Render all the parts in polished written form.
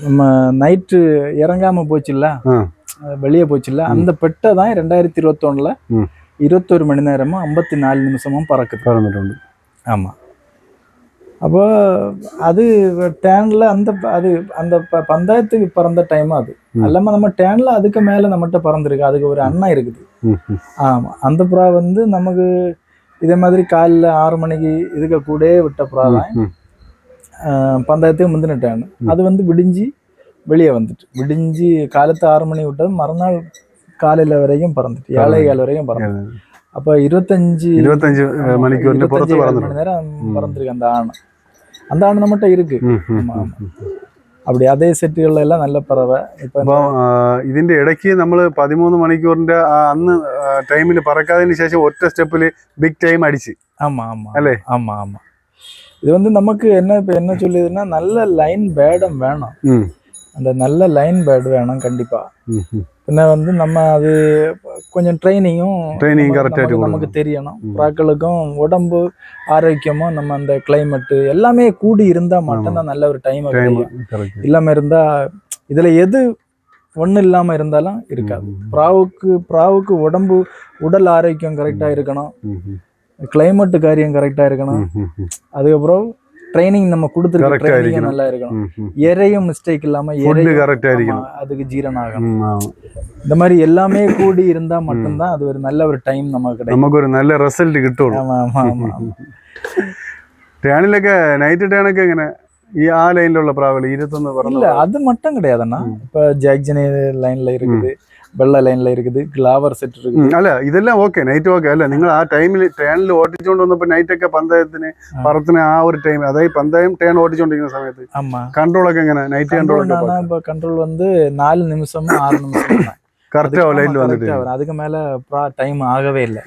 நம்ம நைட்டு இறங்காம போச்சுல்ல, வெளியே போச்சுல்ல, அந்த பெட்டை தான் 2021ல் 21 மணி நேரமும் 54 நிமிஷமும் பறந்துட்டு. ஆமாம். அப்போ அது டேனில் அது அந்த பந்தாயத்துக்கு பறந்த டைம் அது இல்லாமல் நம்ம டேனில் அதுக்கு மேலே நம்மகிட்ட பறந்துருக்கு. அதுக்கு ஒரு அண்ணா இருக்குது. ஆமாம். அந்த புறா வந்து நமக்கு இதே மாதிரி காலையில் 6 மணிக்கு இதுக்கு கூட விட்ட புறா தான் பந்தாயத்துக்கு முந்தினிட்டானு. அது வந்து விடிஞ்சு வெளியே வந்துட்டு, விடிஞ்சு காலத்து 6 மணி விட்டது மறுநாள் காலையில் வரைக்கும் பறந்துட்டு 7:15 வரைக்கும் பறந்து. அப்போ 25 மணி நேரம் பறந்துருக்கு அந்த ஆண் நம்மகிட்ட இருக்கு. அப்படி അതേ സെറ്റുകളിലെല്ലാം നല്ല പറവ. ഇപ്പൊ ഇതിന്റെ ഇടയ്ക്ക് നമ്മൾ 13 മണിക്കൂറിന്റെ അന്ന് ടൈമിൽ പറക്കാതിന് ശേഷം ഒറ്റ സ്റ്റെപ്പിൽ ബിഗ് ടൈം അടിച്ച്. അല്ലേ? ஆமா. இது வந்து நமக்கு என்ன சொல்லுதுன்னா, நல்ல லைன் பேடம் வேணும். அந்த நல்ல லைன் பேட் வேணும் கண்டிப்பா. பின்ன வந்து நம்ம அது கொஞ்சம் ட்ரைனிங் கரெக்டாக நமக்கு தெரியணும். புறாக்களுக்கும் உடம்பு ஆரோக்கியமும் நம்ம அந்த கிளைமேட்டு எல்லாமே கூடி இருந்தா மட்டும்தான் நல்ல ஒரு டைம் கிடைக்கும். இல்லாம இருந்தா இதுல எது ஒண்ணு இல்லாம இருந்தாலும் இருக்காது. புறாவுக்கு உடல் ஆரோக்கியம் கரெக்டா இருக்கணும், கிளைமேட்டு காரியம் கரெக்டா இருக்கணும், அதுக்கப்புறம் ட்ரைனிங் நம்ம கொடுத்துருக்க ட்ரைனிங் நல்லா இருக்கணும், இறையும் மிஸ்டேக் இல்லாம அதுக்கு ஜீரணம் ஆகணும். இந்த மாதிரி எல்லாமே கூடி இருந்தா மட்டும்தான் அது ஒரு நல்ல ஒரு டைம் நமக்கு கிடைக்கும். நமக்கு ஒரு நல்ல ரிசல்ட் കിട്ടും. ടേണിലൊക്കെ നൈറ്റ് ടേണൊക്കെ എങ്ങനെ ഈ ആ ലൈനിലുള്ള പ്രാവൽ 21 இல்ல அது மட்டும் கிடையாதுண்ணா. இப்ப ஜாக்ஜனி லைன்ல இருக்குது, വെള്ള ലൈനിൽ இருக்குது, ഗ്ലാവർ സെറ്റ് இருக்குது. അല്ല ഇതെല്ലാം ഓക്കെ, നൈറ്റ് ഓക്കെ അല്ല. നിങ്ങൾ ആ ടൈമിൽ ട്രെയിനിൽ ഓടിച്ചുകൊണ്ട് വന്നപ്പോൾ നൈറ്റൊക്കെ പന്തയത്തിന് പറത്തിന് ആ ഒരു ടൈം, അതായത് പന്തയം ട്രെയിൻ ഓടിച്ചുകൊണ്ടിരിക്കുന്ന സമയത്ത് കൺട്രോളൊക്കെ എങ്ങനെ? നൈറ്റ് കൺട്രോൾ வந்து 4 நிமிஷம் 6 நிமிஷம் கரெக்டா லைன்ல வந்துட்டு அதுக்கு மேல டைம் ஆகவே இல்லை.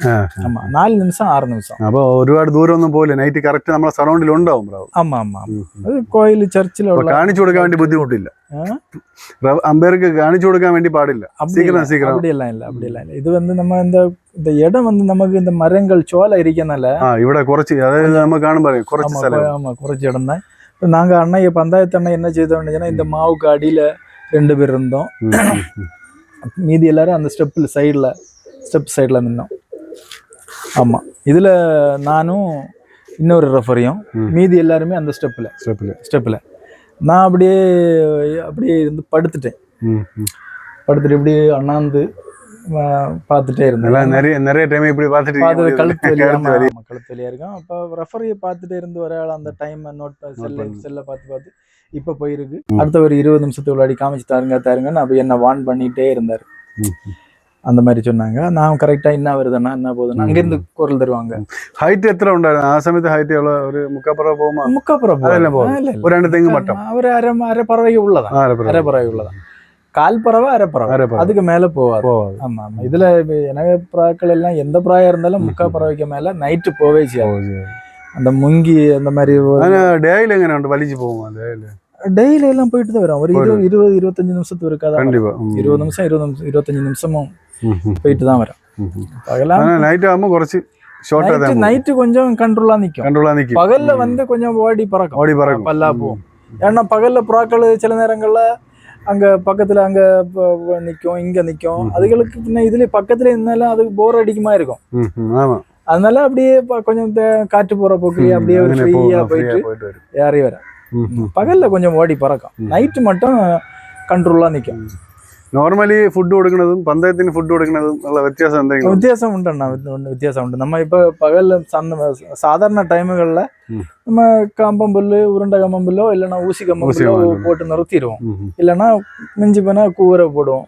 ஆமா, 4 நிமிஷம் 6 நிமிஷம். அப்போ ഒരുപാട് ദൂരം ഒന്നും പോയില്ല. നൈറ്റ് കറക്റ്റ് നമ്മളെ സറൗണ്ടിൽ ഉണ്ടാവും. ஆமா. அது கோயில் சர்ச்சில் കാണിച്ചു കൊടുക്കാൻ വേണ്ടി ബുദ്ധിമുട്ടില്ല. அம்பேருக்கு காணிச்சு கொடுக்க வேண்டி பாடில்ல. சீக்கிரம் அப்படியெல்லாம் இல்லை. இது வந்து நம்ம இந்த இடம் வந்து நமக்கு இந்த மரங்கள் சோலை இருக்கனால ഇവിടെ കുറച്ച്, അതായത് நம்ம കാണുമ്പോൾ കുറച്ച് സ്ഥലം. ஆமா, കുറച്ച് இடம் தான். இப்போ நாங்க அண்ணன் பந்தாயத்து அண்ணன் என்ன செய்தோம்னா, இந்த மாவுக்கு அடியில 2 பேர் இருந்தோம். மீதி எல்லாரும் அந்த ஸ்டெப் சைடில் நின்னோம். ஆமாம், இதில் நானும் இன்னொரு ரெஃபரியும், மீதி எல்லாருமே அந்த ஸ்டெப்பில் நான் அப்படியே இருந்து படுத்துட்டு இப்படி அண்ணாந்து பார்த்துட்டே இருந்தேன். நிறைய டைம் இப்படி பார்த்துட்டு கழுத்து வழியா இருக்கும். அப்போ ரெஃபரியை பார்த்துட்டே இருந்து ஒரு ஆள் அந்த டைம் செல்லை பார்த்து இப்போ போயிருக்கு. அடுத்த ஒரு 20 நிமிஷத்துக்கு உள்ளாடி காமிச்சு தாருங்கன்னு அப்போ என்ன வான் பண்ணிகிட்டே இருந்தார். அந்த மாதிரி சொன்னாங்க. நான் கரெக்டாக என்ன வருதுன்னா என்ன போகுதுன்னா அங்கேருந்து குரல் தருவாங்க. ஹைட் எத்தனை உண்டாரு ஆ சமயத்து? ஹைட் எவ்வளோ? ஒரு முக்காப்புறம் போகுமா? ஒரு 2 தெங்கு மட்டும். ஒரு அரை பறவைக்கு உள்ளதான். கால் பறவை அரை பறவை, அதுக்கு மேல போவாது. ஆமா. இதுல எனவே புறாக்கள் எல்லாம் எந்த புறாயா இருந்தாலும் முக்கா பறவைக்கு மேல நைட்டு போவே செய்யாது. அந்த முங்கி அந்த மாதிரி டேயில எங்க வலிச்சு போவோம். டெய்லி எல்லாம் போயிட்டு தான் வரும். ஒரு 20-25 நிமிஷத்துக்கு இருக்காது. 20 நிமிஷம் 25 நிமிஷமும் போயிட்டு தான் வரும். நைட்டு கொஞ்சம் கண்ட்ரோலா நிக்கும். பகல்ல வந்து கொஞ்சம் ஓடி பறக்கும் பல்லா போகும். ஏன்னா பகல்ல புறாக்கள் சில நேரங்கள்ல அங்க பக்கத்துல அங்க நிக்கும், இங்க நிக்கும். அதுகளுக்கு பின்ன இதுல பக்கத்துல இருந்தாலும் அதுக்கு போர் அடிக்குமா இருக்கும். அதனால அப்படியே கொஞ்சம் காற்று போற போக்குலயே அப்படியே ஃப்ரீயா போயிட்டு ஏறி வர. பகல்ல கொஞ்சம் ஓடி பறக்கும், நைட்டு மட்டும் கண்ட்ரோலா நிக்கும். നോർമലി ഫുഡ് കൊടുക്കുന്നതും പന്തയത്തിന് ഫുഡ് കൊടുക്കുന്നതും ഉള്ള വ്യത്യാസം എന്തെങ്കിലും? വ്യത്യാസം ഉണ്ട്. நம்ம இப்போ பகல்ல சாதாரண டைமுகளில் நம்ம கம்பம்புல்லு, உருண்டை கம்பம்புல்லோ இல்லைன்னா ஊசி கம்பம்புல்லோ போட்டு நிறுத்திடுவோம். இல்லைன்னா மிஞ்சி போனா கூரை போடுவோம்.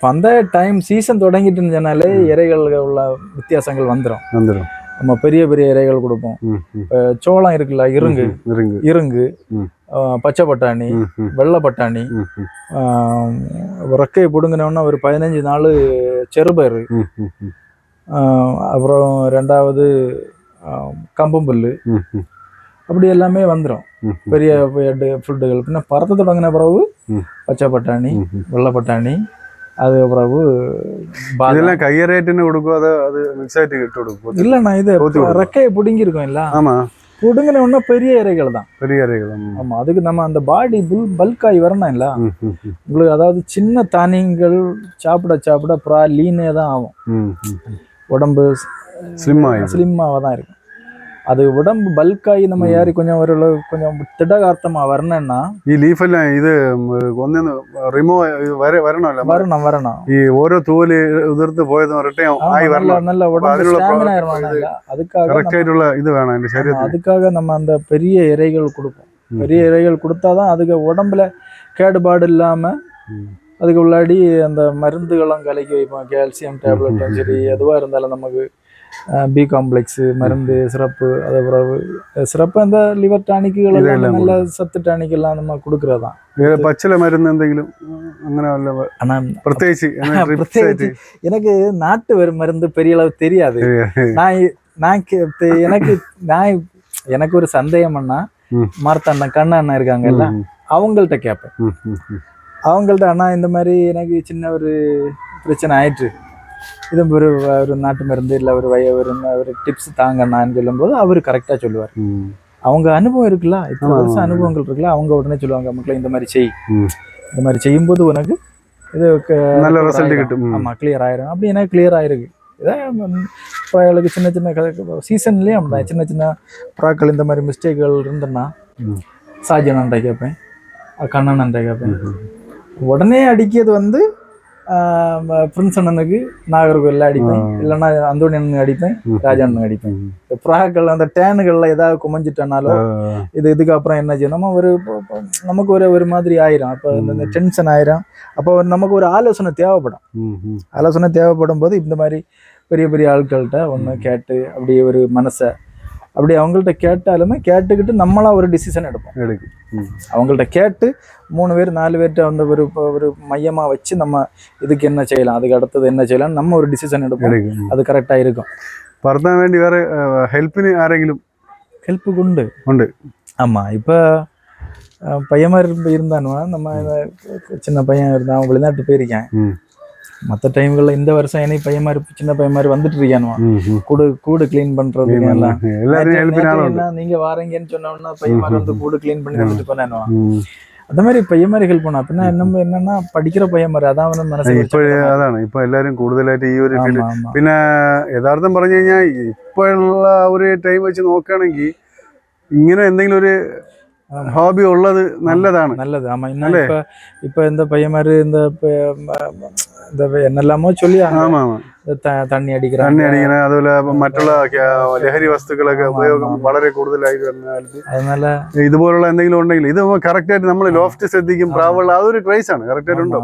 பந்தய டைம் சீசன் தொடங்கிட்டு இருந்தனாலே இறைகள் உள்ள வித்தியாசங்கள் வந்துடும். நம்ம பெரிய இறைகள் கொடுப்போம். சோளம் இருக்குல்ல, இருங்கு, பச்சை பட்டாணி, வெள்ளை பட்டாணி, ரெக்கையை பிடுங்கினோன்னா ஒரு 15 நாள் செருபரு, அப்புறம் 2வது கம்பம்புல்லு, அப்படி எல்லாமே வந்துடும் பெரிய ஃபுட்டுகள். பின்ன பறத்த தொடங்கின பிறகு பச்சை பட்டாணி, வெள்ளை பட்டாணி, அது பிறகு இதெல்லாம் கைய ரேட்டுன்னு கொடுக்கும். அது மிக்ஸ் ஆகிட்டு கொடுக்கும். இல்லைண்ணா, இது ரெக்கையை பிடுங்கிருக்கோம். இல்லை, புடுங்கின உடனே பெரிய இறைகள் தான். பெரிய இறைகள். ஆமா, அதுக்கு நம்ம அந்த பாடி பல்காகி வரணும் இல்ல உங்களுக்கு. அதாவது சின்ன தானியங்கள் சாப்பிட சாப்பிட ப்ரா லீனே தான் ஆகும். உடம்பு ஸ்லிம்மாக தான் இருக்கும். அது உடம்பு பல்காகி நம்ம ஏறி கொஞ்சம் ஒரு கொஞ்சம் திடகார்த்தமா வரணும்னா ഈ ലീഫെല്ലാം ഇത് ഒന്നിന്ന് റിമൂവ് വരണം. ഈ ഓരോ തൂവല് ഉതിർത്ത് പോയത് ആയി വരണം. நல்ல உடம்பு ஸ்டாமினா இருக்கணும். அதுக்காக கரெக்ட் ஆയിട്ടുള്ള இது வேணும் இந்த சரீரத்துக்கு. அதுக்காக நம்ம அந்த பெரிய இறைகள் கொடுப்போம். பெரிய இறைகள் கொடுத்தாதான் அதுக்கு உடம்புல கேடுபாடு இல்லாம அதுக்கு உள்ளாடி அந்த மருந்துகளும் கலக்கி வைப்போம். கால்சியம் டேப்லெட்டும் சரி எதுவாக இருந்தாலும் நமக்கு பி காம்ப்ளெக்ஸ் மருந்து சிறப்பு, அது பிறகு சிறப்பு அந்த லிவர் டானிக்குகள் எல்லாம் நல்ல சத்து டானிக் எல்லாம் நம்ம கொடுக்கறதான். பச்சில மருந்து എന്തെങ്കിലും അങ്ങനെ പ്രത്യേകിച്ച് எனக்கு நாட்டு மருந்து பெரிய அளவு தெரியாது. எனக்கு ஒரு சந்தேகம்னா மார்த்தாண்டம் கண்ணா அண்ணா இருக்காங்கல்ல, அவங்கள்ட்ட கேட்பேன். அவங்கள்ட்ட அண்ணா இந்த மாதிரி எனக்கு சின்ன ஒரு பிரச்சனை ஆயிற்று, இது ஒரு நாட்டு மருந்து இல்லை ஒரு டிப்ஸ் தாங்கண்ணான்னு சொல்லும்போது அவர் கரெக்டாக சொல்லுவார். அவங்க அனுபவம் இருக்குல்ல, இத்தனை வருஷம் அனுபவங்கள் இருக்குல்ல, அவங்க உடனே சொல்லுவாங்க மக்களே இந்த மாதிரி செய், இந்த மாதிரி செய்யும்போது உனக்கு இது நல்ல ரிசல்ட் கிட்டும். ஆமாம், கிளியர் ஆயிரும். அப்படி எனக்கு கிளியர் ஆயிருக்கு. இதான் ப்ராக்களுக்கு சின்ன சின்ன சீசன்லேயே அப்படிதான் சின்ன சின்ன ப்ராக்கள் இந்த மாதிரி மிஸ்டேக்குகள் இருந்தேன்னா சாஜனன்ட்ட கேட்பேன், கண்ணனன்ட்ட கேட்பேன். உடனே அடிக்கிறது வந்து பிரின்ஸ் அண்ணனுக்கு நாகர்கோவில்ல அடிப்பேன், இல்லைன்னா அந்தோணி அண்ணனுக்கு அடிப்பேன், ராஜா அண்ணனுக்கு அடிப்பேன். இந்த புறாக்கள் அந்த டேனுகள்ல ஏதாவது குமைஞ்சிட்டனாலோ இதுக்கு அப்புறம் என்ன செய்யும், நமக்கு ஒரு மாதிரி ஆயிரும். அப்போ இந்த டென்ஷன் ஆயிரும். அப்போ நமக்கு ஒரு ஆலோசனை தேவைப்படும். ஆலோசனை தேவைப்படும் போது இந்த மாதிரி பெரிய பெரிய ஆட்கள்கிட்ட ஒன்று கேட்டு அப்படியே ஒரு மனசை அப்படி அவங்கள்ட்ட கேட்டாலுமே கேட்டுக்கிட்டு நம்மளா ஒரு டிசிஷன் எடுப்போம். அவங்கள்ட்ட கேட்டு 3 பேர் 4 பேர்கிட்ட வந்து ஒரு மையமாக வச்சு நம்ம இதுக்கு என்ன செய்யலாம், அதுக்கு அடுத்தது என்ன செய்யலாம், நம்ம ஒரு டிசிஷன் எடுப்போம். அது கரெக்டாக இருக்கும். பரதான் வேண்டி வேற ஹெல்ப்பிന് ആരെങ്കിലും ஹெல்ப்புக்கு உண்டு. ஆமாம், இப்போ பையன் மாதிரி இருந்தானுவா, நம்ம சின்ன பையன் இருந்தான், அவன் வெளிநாட்டு போயிருக்கேன். மற்ற டைம்களில் இந்த வருஷம் என்னை பையன் மாதிரி சின்ன பையன் மாதிரி வந்துட்டு இருக்கானுவான். கூடு கிளீன் பண்றது எல்லாம் நீங்க வாரீங்கன்னு சொன்னோம்னா பையன் மாதிரி வந்து கூடு கிளீன் பண்ணி வந்துட்டு போனானுவான். அந்த மாதிரி പയ്യൻ மாதிரி ஹெல்ப் பண்ணா. പിന്നെ என்னன்னா പഠിக்கிற പയ്യൻ மாதிரி അതാണ് മനസ്സിലായി. അതാണ് ഇപ്പൊ എല്ലാരും കൂടുതലായിട്ട് ഈ ഒരു പിന്നെ യഥാർത്ഥം പറഞ്ഞു കഴിഞ്ഞാൽ ഇപ്പോഴുള്ള ഒരു ടൈം വെച്ച് നോക്കുകയാണെങ്കിൽ ഇങ്ങനെ എന്തെങ്കിലും ഒരു ஹாபி உள்ளது நல்லது. ஆமா, இப்ப இந்த பையன் மாதிரி இந்த என்னெல்லாமோ சொல்லி தண்ணி അടിക്കണം, അതുപോലെ മറ്റുള്ള ലഹരി വസ്തുക്കളൊക്കെ ഉപയോഗം വളരെ കൂടുതലായി വരുന്ന കാലത്ത് அதனால ഇതുപോലുള്ള എന്തെങ്കിലും ഉണ്ടെങ്കിൽ ഇത് കറക്റ്റ് ആയിട്ട് നമ്മൾ ലോഫ്റ്റ് ശ്രദ്ധിക്കും, പ്രാവുള്ള അതൊരു ക്രൈസ് ആണ്, കറക്റ്റ് ആയിട്ട് ഉണ്ടോ.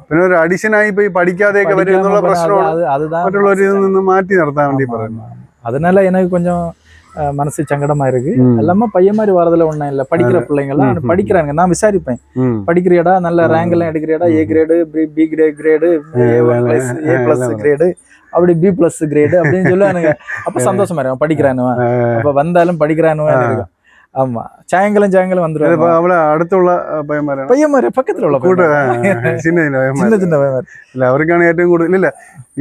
പിന്നെ ഒരു അഡിഷൻ ആയി പോയി പഠിക്കാതെയൊക്കെ വരും എന്നുള്ള പ്രശ്നമാണ് മറ്റുള്ളവരിൽ നിന്ന് മാറ്റി നിർത്താൻ വേണ്ടി പറയുന്നത്. அதனால எனக்கு கொஞ்சம் மனசு சங்கடமா இருக்கு. எல்லாமே பையன் மாதிரி வரதுல ஒண்ணும் இல்லை. படிக்கிற பிள்ளைங்கலாம் படிக்கிறாங்க, நான் விசாரிப்பேன். படிக்கிறியடா, நல்ல ரேங்க் எல்லாம் எடுக்கிறியடா, A grade, B grade, A+ grade, அப்படி B+ கிரேடு அப்படின்னு சொல்லுவானுங்க. அப்ப சந்தோஷமா இருக்கும், படிக்கிறானுவ. அப்ப வந்தாலும் படிக்கிறானுவ இருக்கும். ஆமா, சாயங்காலம் வந்துருவாங்க. அவளை அடுத்துள்ள பையன் மாதிரி பக்கத்துல உள்ள சின்ன பையன் ഇല്ല, അവർക്കാണ് ഏറ്റവും കൂടുതൽ. ഇല്ല,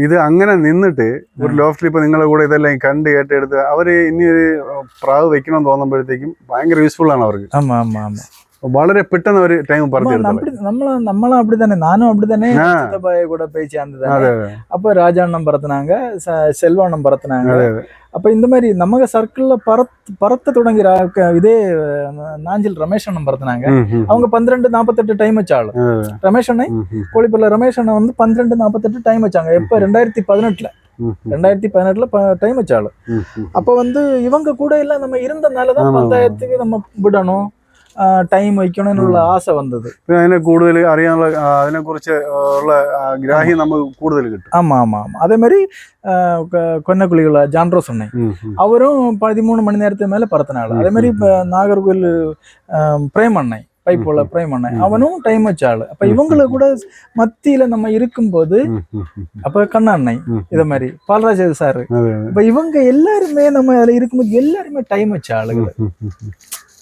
ഇത് അങ്ങനെ നിന്നിട്ട് ഒരു ലോഫ്റ്റിൽ ഇപ്പൊ നിങ്ങളെ കൂടെ ഇതെല്ലാം കണ്ട് കേട്ടെടുത്ത് അവര് ഇനി ഒരു പ്രാവ് വെക്കണം തോന്നുമ്പോഴത്തേക്കും ഭയങ്കര യൂസ്ഫുൾ ആണ് അവർക്ക്. വളരെ പെട്ടെന്ന് ഒരു ടൈം പറഞ്ഞു. நம்மளும் அப்படித்தானே, நானும் அப்படித்தானே கூட போய் சேர்ந்தது. அப்ப ராஜாண்ணம் பறத்துனாங்க, செல்வாண்ணம் பறத்துனாங்க. அப்ப இந்த மாதிரி நம்ம சர்க்கிள்ல பறத்த தொடங்கிற இதே நாஞ்சில் ரமேஷ் அண்ணன் பறத்துனாங்க. அவங்க 12:48 டைம் வச்சாள். ரமேஷ் அண்ணன் கோழிப்பல்ல ரமேஷ் அண்ணன் வந்து 12:48 டைம் வச்சாங்க. எப்ப 2018 டைம் வச்சாள். அப்ப வந்து இவங்க கூட எல்லாம் நம்ம இருந்தனாலதான் பஞ்சாயத்துக்கு நம்ம விடணும், ടൈം വയ്ക്കണമെന്നുള്ള ആശ വന്നത്. അതിനെ കൂടുതൽ അറിയാനുള്ള അതിനെ കുറിച്ച് ഉള്ള ഗ്രാഹ്യം നമുക്ക് കൂടുതൽ കിട്ടും. ஆமா. அதே மாதிரி கொன்னக்குழிகள ஜான்ரோஸ் அண்ணன் அவரும் 13 மணி நேரத்துக்கு மேல பறத்தினாள். அதே மாதிரி இப்ப நாகர்கோவில் பிரேம் அண்ணன் பைப்போல பிரேம் அண்ணன் அவனும் டைம் வச்சாள். அப்ப இவங்களை கூட மத்தியில நம்ம இருக்கும்போது அப்ப கண்ணா அண்ணன் இத மாதிரி பால்ராஜ் சாரு, இப்ப இவங்க எல்லாருமே நம்ம அதுல இருக்கும்போது எல்லாருமே டைம் வச்ச ஆளுகள்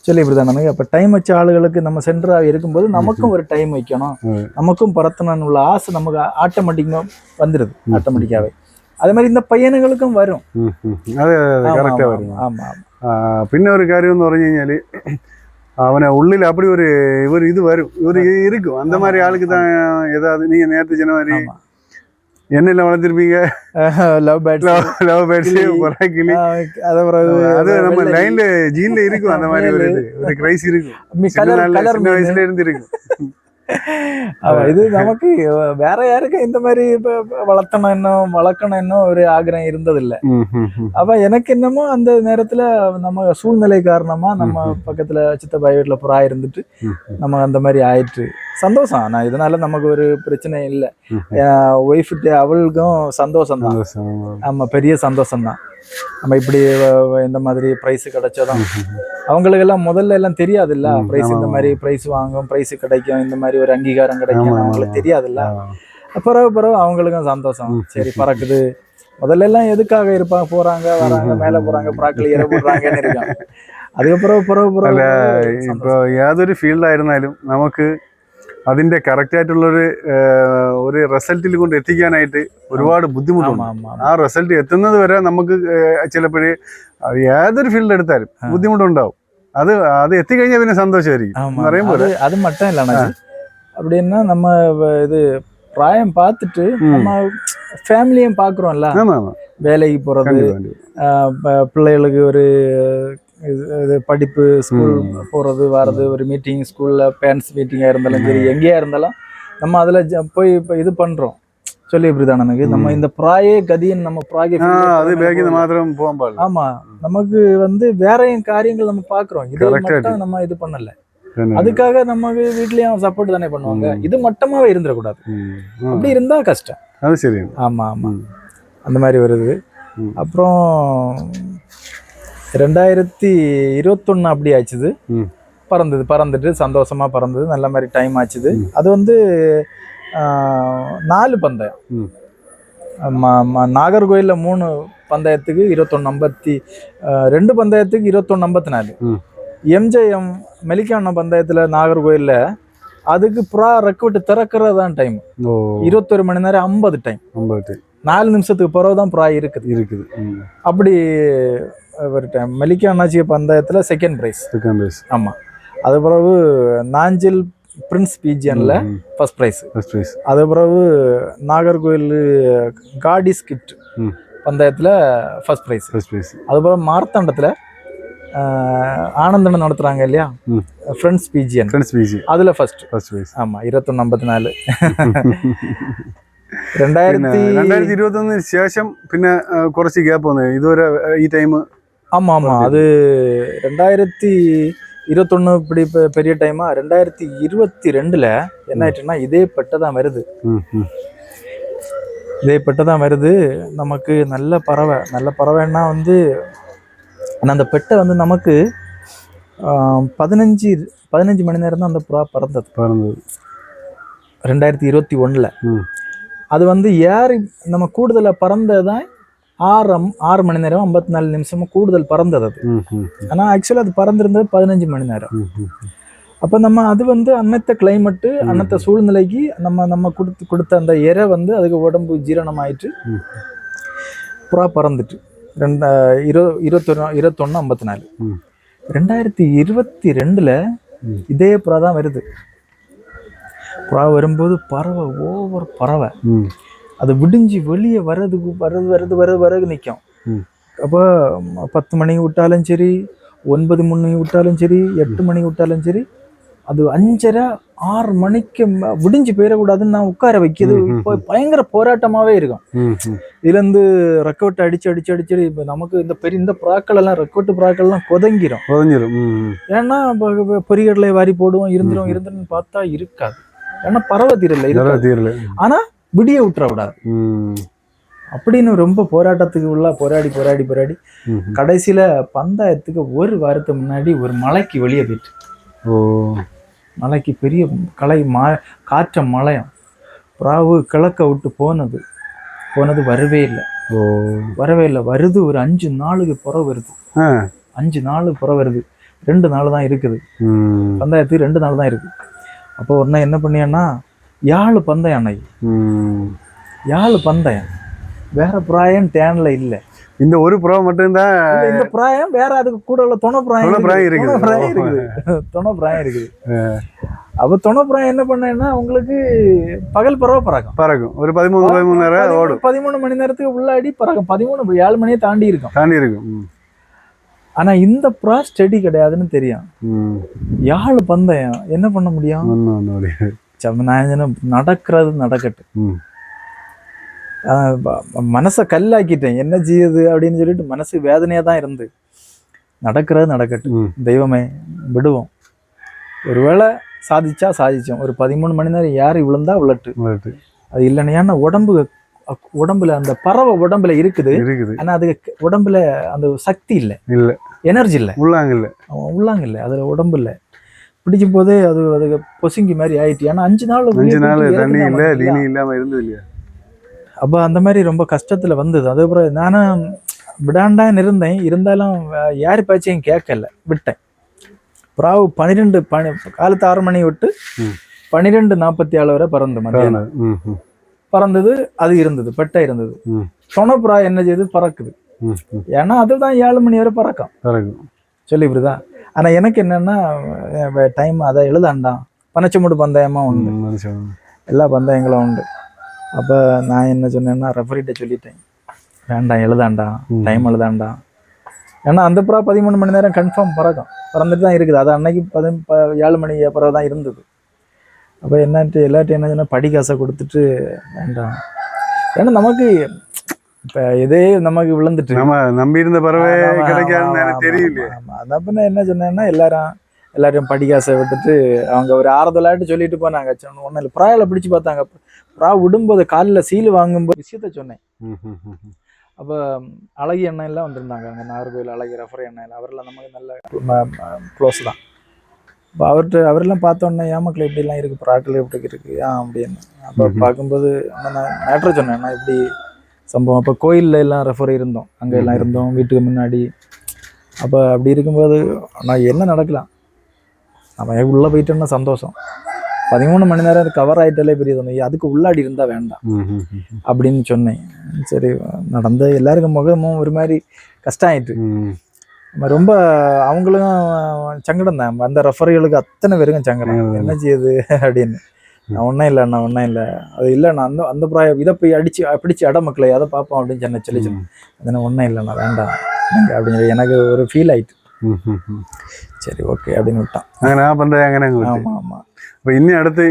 சொல்லி இப்படிதான். நமக்கு அப்ப டைம் வச்ச ஆளுகளுக்கு நம்ம சென்டராக இருக்கும்போது நமக்கும் ஒரு டைம் வைக்கணும், நமக்கும் பறத்தணும்னு உள்ள ஆசை நமக்கு ஆட்டோமேட்டிக்கா வந்துருது, ஆட்டோமேட்டிக்காவே. அதே மாதிரி இந்த பையனுங்களுக்கும் வரும். ஆமா. പിന്നെ ഒരു കാര്യം എന്ന് പറഞ്ഞു കഴിഞ്ഞാൽ அவனை உள்ளில் அப்படி ஒரு இது வரும் இருக்கும் அந்த மாதிரி ஆளுக்கு தான் ஏதாவது நீங்க நேரத்து சொன்ன மாதிரி என்னெல்லாம் வளர்த்திருப்பீங்க லவ் பேர்ட்ஸ் கிளி அது நம்ம லைன்ல ஜீன்ல இருக்கும் அந்த மாதிரி ஒரு கிரைஸ் இருக்கும் சின்ன வயசுல இருந்து இருக்கும் இது நமக்கு வேற யாருக்கும் இந்த மாதிரி வளர்க்கணும் ஒரு ஆகிரம் இருந்ததில்லை. அப்ப எனக்கு என்னமோ அந்த நேரத்துல நம்ம சூழ்நிலை காரணமா நம்ம பக்கத்துல சித்தப்பாய் வீட்டுல புறா இருந்துட்டு நம்ம அந்த மாதிரி ஆயிட்டு சந்தோஷம். ஆனா இதனால நமக்கு ஒரு பிரச்சனை இல்லை. ஒய்ஃப்ட்டு அவளுக்கும் சந்தோஷம் தான். ஆமா, பெரிய சந்தோஷம் தான். நம்ம இப்படி இந்த மாதிரி பிரைஸ் கிடைச்சதும் அவங்களுக்கெல்லாம் முதல்ல எல்லாம் தெரியாது இல்ல, பிரைஸ் இந்த மாதிரி பிரைஸ் வாங்கும், பிரைஸ் கிடைக்கும், இந்த மாதிரி ஒரு அங்கீகாரம் கிடைக்கும் அவங்களுக்கு தெரியாது இல்ல. பிறகு அவங்களுக்கும் சந்தோஷம். சரி பறக்குது. முதல்ல எல்லாம் எதுக்காக இருப்பாங்க, போறாங்க வராங்க மேல போறாங்க புறாக்கள் ஏற போடுறாங்கன்னு இருக்காங்க. அதுக்கப்புறம் இப்போ ஏதொரு ഫീൽഡായിരുന്നാലും നമുക്ക് അതിന്റെ കറക്റ്റ് ആയിട്ടുള്ള ഒരു റിസൾട്ടിൽ കൊണ്ട് എത്തിക്കാനായിട്ട് ഒരുപാട് ബുദ്ധിമുട്ടുണ്ട്. ആ റിസൾട്ട് എത്തുന്നത് വരെ നമുക്ക് ചിലപ്പോഴേ ഏതൊരു ഫീൽഡ് എടുത്താലും ബുദ്ധിമുട്ടുണ്ടാവും. அது எத்திக்கഴിഞ്ഞാൽ പിന്നെ சந்தோஷமாയിരിக்கும் പറയുമ്പോൾ அது மட்டும் இல்லைண்ணா. அப்படின்னா நம்ம இது பிராயம் பார்த்துட்டு நம்ம ஃபேமிலியும் பார்க்குறோம்ல, வேலைக்கு போகிறது, பிள்ளைகளுக்கு ஒரு இது படிப்பு, ஸ்கூல் போகிறது வர்றது, ஒரு மீட்டிங் ஸ்கூலில் பேரண்ட்ஸ் மீட்டிங்காக இருந்தாலும் சரி எங்கேயா இருந்தாலும் நம்ம அதில் போய் இப்போ இது பண்ணுறோம். சொல்லி இப்படிதான் எனக்கு நம்ம இந்த பிராயே கதின்னு நம்ம ஆமா நமக்கு வேற காரியங்கள் நம்ம பாக்குறோம். இது மட்டும் நம்ம இது பண்ணல, அதுக்காக நம்ம வீட்லயும் சப்போர்ட் தானே பண்ணுவாங்க. இது மட்டமாவே இருந்துடக்கூடாது. அப்படி இருந்தா கஷ்டம். அது சரி. ஆமா ஆமா, அந்த மாதிரி வருது. அப்புறம் 2021 அப்படி ஆச்சுது. பறந்துட்டு சந்தோஷமா பறந்தது, நல்ல மாதிரி டைம் ஆச்சுது. அது 4 பந்தயம். நாகர்கோயில்ல 3 பந்தயத்துக்கு 2152 பந்தயத்துக்கு 2154. எம்ஜேஎம் மெலிக்கான பந்தயத்துல நாகர்கோயில்ல அதுக்கு புறா ரெக்வெட் திறக்கிறதான் டைம் 21 மணி நேரம் 50 டைம். 4 நிமிஷத்துக்கு பிறகுதான் புறா இருக்குது. அப்படி ஒரு டைம் மெலிக்கா அண்ணாச்சி பந்தயத்துல செகண்ட் பிரைஸ். ஆமா, அது பிறகு நாஞ்சில் பிரின்ஸ் பீஜியன்ல ஃபர்ஸ்ட் பிரைஸ். அது பிறகு நாகர்கோயில் காடிஸ் கிஃப்ட் பந்தயத்துல ஃபர்ஸ்ட் பிரைஸ். அது பிறகு மார்த்தாண்டத்துல ஆனந்தன் நடத்துறாங்க இல்லையா, ஃப்ரெண்ட்ஸ் பீஜியன், அதுல ஃபர்ஸ்ட் பிரைஸ். ஆமா, 2154. 2021 ശേഷം പിന്നെ കുറച്ച് ഗ്യാപ്പ് വന്നു ഇതുവരെ ഈ ടൈം. ஆமா ஆமா, அது 2021 இப்படி பெரிய டைமா. 2022ல என்ன ஆயிட்டுன்னா இதே பெட்டதான் வருது. நமக்கு நல்ல பறவைன்னா அந்த பெட்டை நமக்கு 15 மணி நேரம் தான் அந்த புறா பறந்தது 2021ல. அது ஏறி நம்ம கூடுதலா பறந்ததுதான் 6 மணி நேரம் 54 நிமிஷமும் கூடுதல் பறந்தது அது. ஆனா ஆக்சுவலா அது பறந்திருந்தது 15 மணி நேரம். அப்ப நம்ம அது அன்னத்த கிளைமேட்டு, அன்னத்த சூழ்நிலைக்கு நம்ம கொடுத்த அந்த இறை அதுக்கு உடம்பு ஜீரணம் ஆயிட்டு புறா பறந்துட்டு 2154. 2022ல இதே புறா தான் வருது. புறா வரும்போது பறவை ஓவர் பறவை அது விடிஞ்சு வெளியே வர்றது நிற்கும். அப்போ 10 மணிக்கு விட்டாலும் சரி, 9 மணிக்கு விட்டாலும் சரி, 8 மணிக்கு விட்டாலும் சரி, அது 5:30 6 மணிக்கு விடிஞ்சு போயிடக்கூடாதுன்னு நான் உட்கார வைக்கிறது. இப்போ பயங்கர போராட்டமாவே இருக்கும். இதுல இருந்து ரெக்கவெட் அடிச்சு இப்போ நமக்கு இந்த புறாக்கள் எல்லாம் ரெக்கவெட்டு புறாக்கள் எல்லாம் கொதங்கிரும். ஏன்னா பொறிகடலை வாரி போடுவோம், இருந்துரும் பார்த்தா இருக்காது. ஏன்னா பறவை தீரல. ஆனா விடிய விட்டுறக்கூடாது அப்படின்னு ரொம்ப போராட்டத்துக்கு போராடி கடைசியில பந்தயத்துக்கு 1 வாரத்துக்கு முன்னாடி ஒரு மலைக்கு வெளியே போயிட்டு, மலைக்கு பெரிய காற்ற மலையம் புறாவு கிழக்க விட்டு போனது வரவே இல்லை. வருது. ஒரு 5 நாளுக்கு புற வருது. 5 நாள் புற வருது. 2 நாள் தான் இருக்குது பந்தயத்துக்கு. 2 நாள் தான் இருக்கு. அப்போ ஒரு நாள் என்ன பண்ணியான்னா, 7 பந்தயம் அன்னைக்கு. 7 பந்தயம் வேற பிராயம் டேன்ல இல்லை. இந்த ஒரு புறா மட்டும்தான் இந்த பிராயம் வேற, அதுக்கு கூட உள்ள துணை பிராயம் இருக்குது. துணை பிராயம் இருக்குது. அப்ப துணை பிராயம் என்ன பண்ணேன்னா உங்களுக்கு பகல் பறவை பறக்கும் ஒரு 13 நேரம் ஓடும். 13 மணி நேரத்துக்கு உள்ளாடி பறக்கும். 7 மணியை தாண்டி இருக்கும். ஆனா இந்த புறா ஸ்டெடி கிடையாதுன்னு தெரியும். 7 பந்தயம் என்ன பண்ண முடியும்? நான் நடக்கட்டும், மனசை கல்லாக்கிட்டேன், என்ன செய்யுது அப்படின்னு சொல்லிட்டு மனசு வேதனையா தான் இருந்து, நடக்கட்டும் தெய்வமே விடுவோம், ஒருவேளை சாதிச்சா சாதிச்சோம், ஒரு 13 மணி நேரம் யாரு விழுந்தா விழட்டு, அது இல்லைன்னா உடம்புல அந்த பறவை உடம்புல இருக்குது. ஆனா அதுக்கு உடம்புல அந்த சக்தி இல்ல, எனர்ஜி இல்ல, உள்ளாங்க இல்ல, அதுல உடம்பு இல்ல. பிடிக்கும் போதே அது பொசுங்கி மாதிரி ஆயிட்டு. ஏன்னா 5 நாள் தண்ணி இல்ல, தீனி இல்லாம இருந்தது இல்லையா. அப்ப அந்த மாதிரி ரொம்ப கஷ்டத்துல வந்தது. அதுக்கப்புறம் நானும் விடாண்டான்னு இருந்தேன். இருந்தாலும் யாரு பேச்சையும் கேட்கல, விட்டேன். புறாவு 12 காலத்து 6 மணி விட்டு 12:47 வரை பறந்து மத்தியானம் பறந்தது. அது இருந்தது, பெட்டை இருந்தது. சொன புறா என்ன செய்யுது? பறக்குது. ஏன்னா அதுதான் 7 மணி வரை பறக்கும் சொல்லி இப்படிதான். ஆனா எனக்கு என்னன்னா டைம் அதை எழுதாண்டாம். பனச்சமூடு பந்தயமா உண்டு, எல்லா பந்தயங்களும் உண்டு. அப்ப நான் என்ன சொன்னேன்னா ரெஃபரிட்ட சொல்லிட்டேன், வேண்டாம் எழுதாண்டாம், டைம் எழுதாண்டாம். ஏன்னா அந்த புறா 13 மணி நேரம் கன்ஃபார்ம் பறந்துட்டு தான் இருக்குது. அது அன்னைக்கு 7 மணி அப்புறம் தான் இருந்தது. அப்போ என்னன்ட்டு எல்லாட்டும் என்ன சொன்னா படிக்காசை கொடுத்துட்டு வேண்டாம். ஏன்னா நமக்கு இப்போ இதே நமக்கு விழுந்துட்டு நம்ம நம்பி இருந்த பறவை கிடைக்காதுன்னு தெரியல. அதான் என்ன சொன்னேன்னா எல்லாரையும் படிக்காசை விட்டுட்டு அவங்க ஒரு ஆறுதலாட்டு சொல்லிட்டு போனாங்க. ஒன்றும் இல்லை, புறாவில் பிடிச்சி பார்த்தாங்க. புறா விடும்போது காலில் சீல் வாங்கும்போது விஷயத்த சொன்னேன். அப்போ அழகி எண்ணெய் எல்லாம் வந்திருந்தாங்க அங்கே, நாகர்கோவில் அழகி ரெஃபரி எண்ணெய், அவரெல்லாம் நமக்கு நல்ல க்ளோஸ் தான். இப்போ அவரெல்லாம் பார்த்தோன்னே ஏமக்கில் இப்படிலாம் இருக்குது, புறாக்கள் எப்படி இருக்குது அப்படின்னு. அப்போ பார்க்கும்போது நான் மேட்ரு சொன்னேன், நான் இப்படி சம்பவம். அப்போ கோயிலில் எல்லாம் ரெஃபரி இருந்தோம், அங்கே எல்லாம் இருந்தோம் வீட்டுக்கு முன்னாடி. அப்போ அப்படி இருக்கும்போது நான் என்ன நடக்கலாம், நம்ம உள்ளே போயிட்டோம்னா சந்தோஷம். 13 மணி நேரம் கவர் ஆகிட்டாலே பெரிய சொன்னேன், அதுக்கு உள்ளாடி இருந்தால் வேண்டாம் அப்படின்னு சொன்னேன். சரி நடந்த எல்லாருக்கும் முகமும் ஒரு மாதிரி கஷ்டம் ஆயிட்டு. ரொம்ப அவங்களும் சங்கடம் தான், அந்த ரெஃபரிகளுக்கு அத்தனை பேருக்கும் சங்கடம், என்ன செய்யுது அப்படின்னு. நான் ஒன்றும் இல்லை அது இல்லை, நான் அந்த பிராயம் இதை போய் பிடிச்சி அட மக்களை அதை பார்ப்போம் அப்படின்னு சொல்லி சொன்னேன். அதனால் ஒன்றும் இல்லைண்ணா வேண்டாம் அப்படின்னு சொல்லி எனக்கு ஒரு ஃபீல் ஆயிட்டு. சரி ஓகே அப்படின்னு விட்டான். ஆமாம் ஆமாம். இப்போ இன்னும் அடுத்த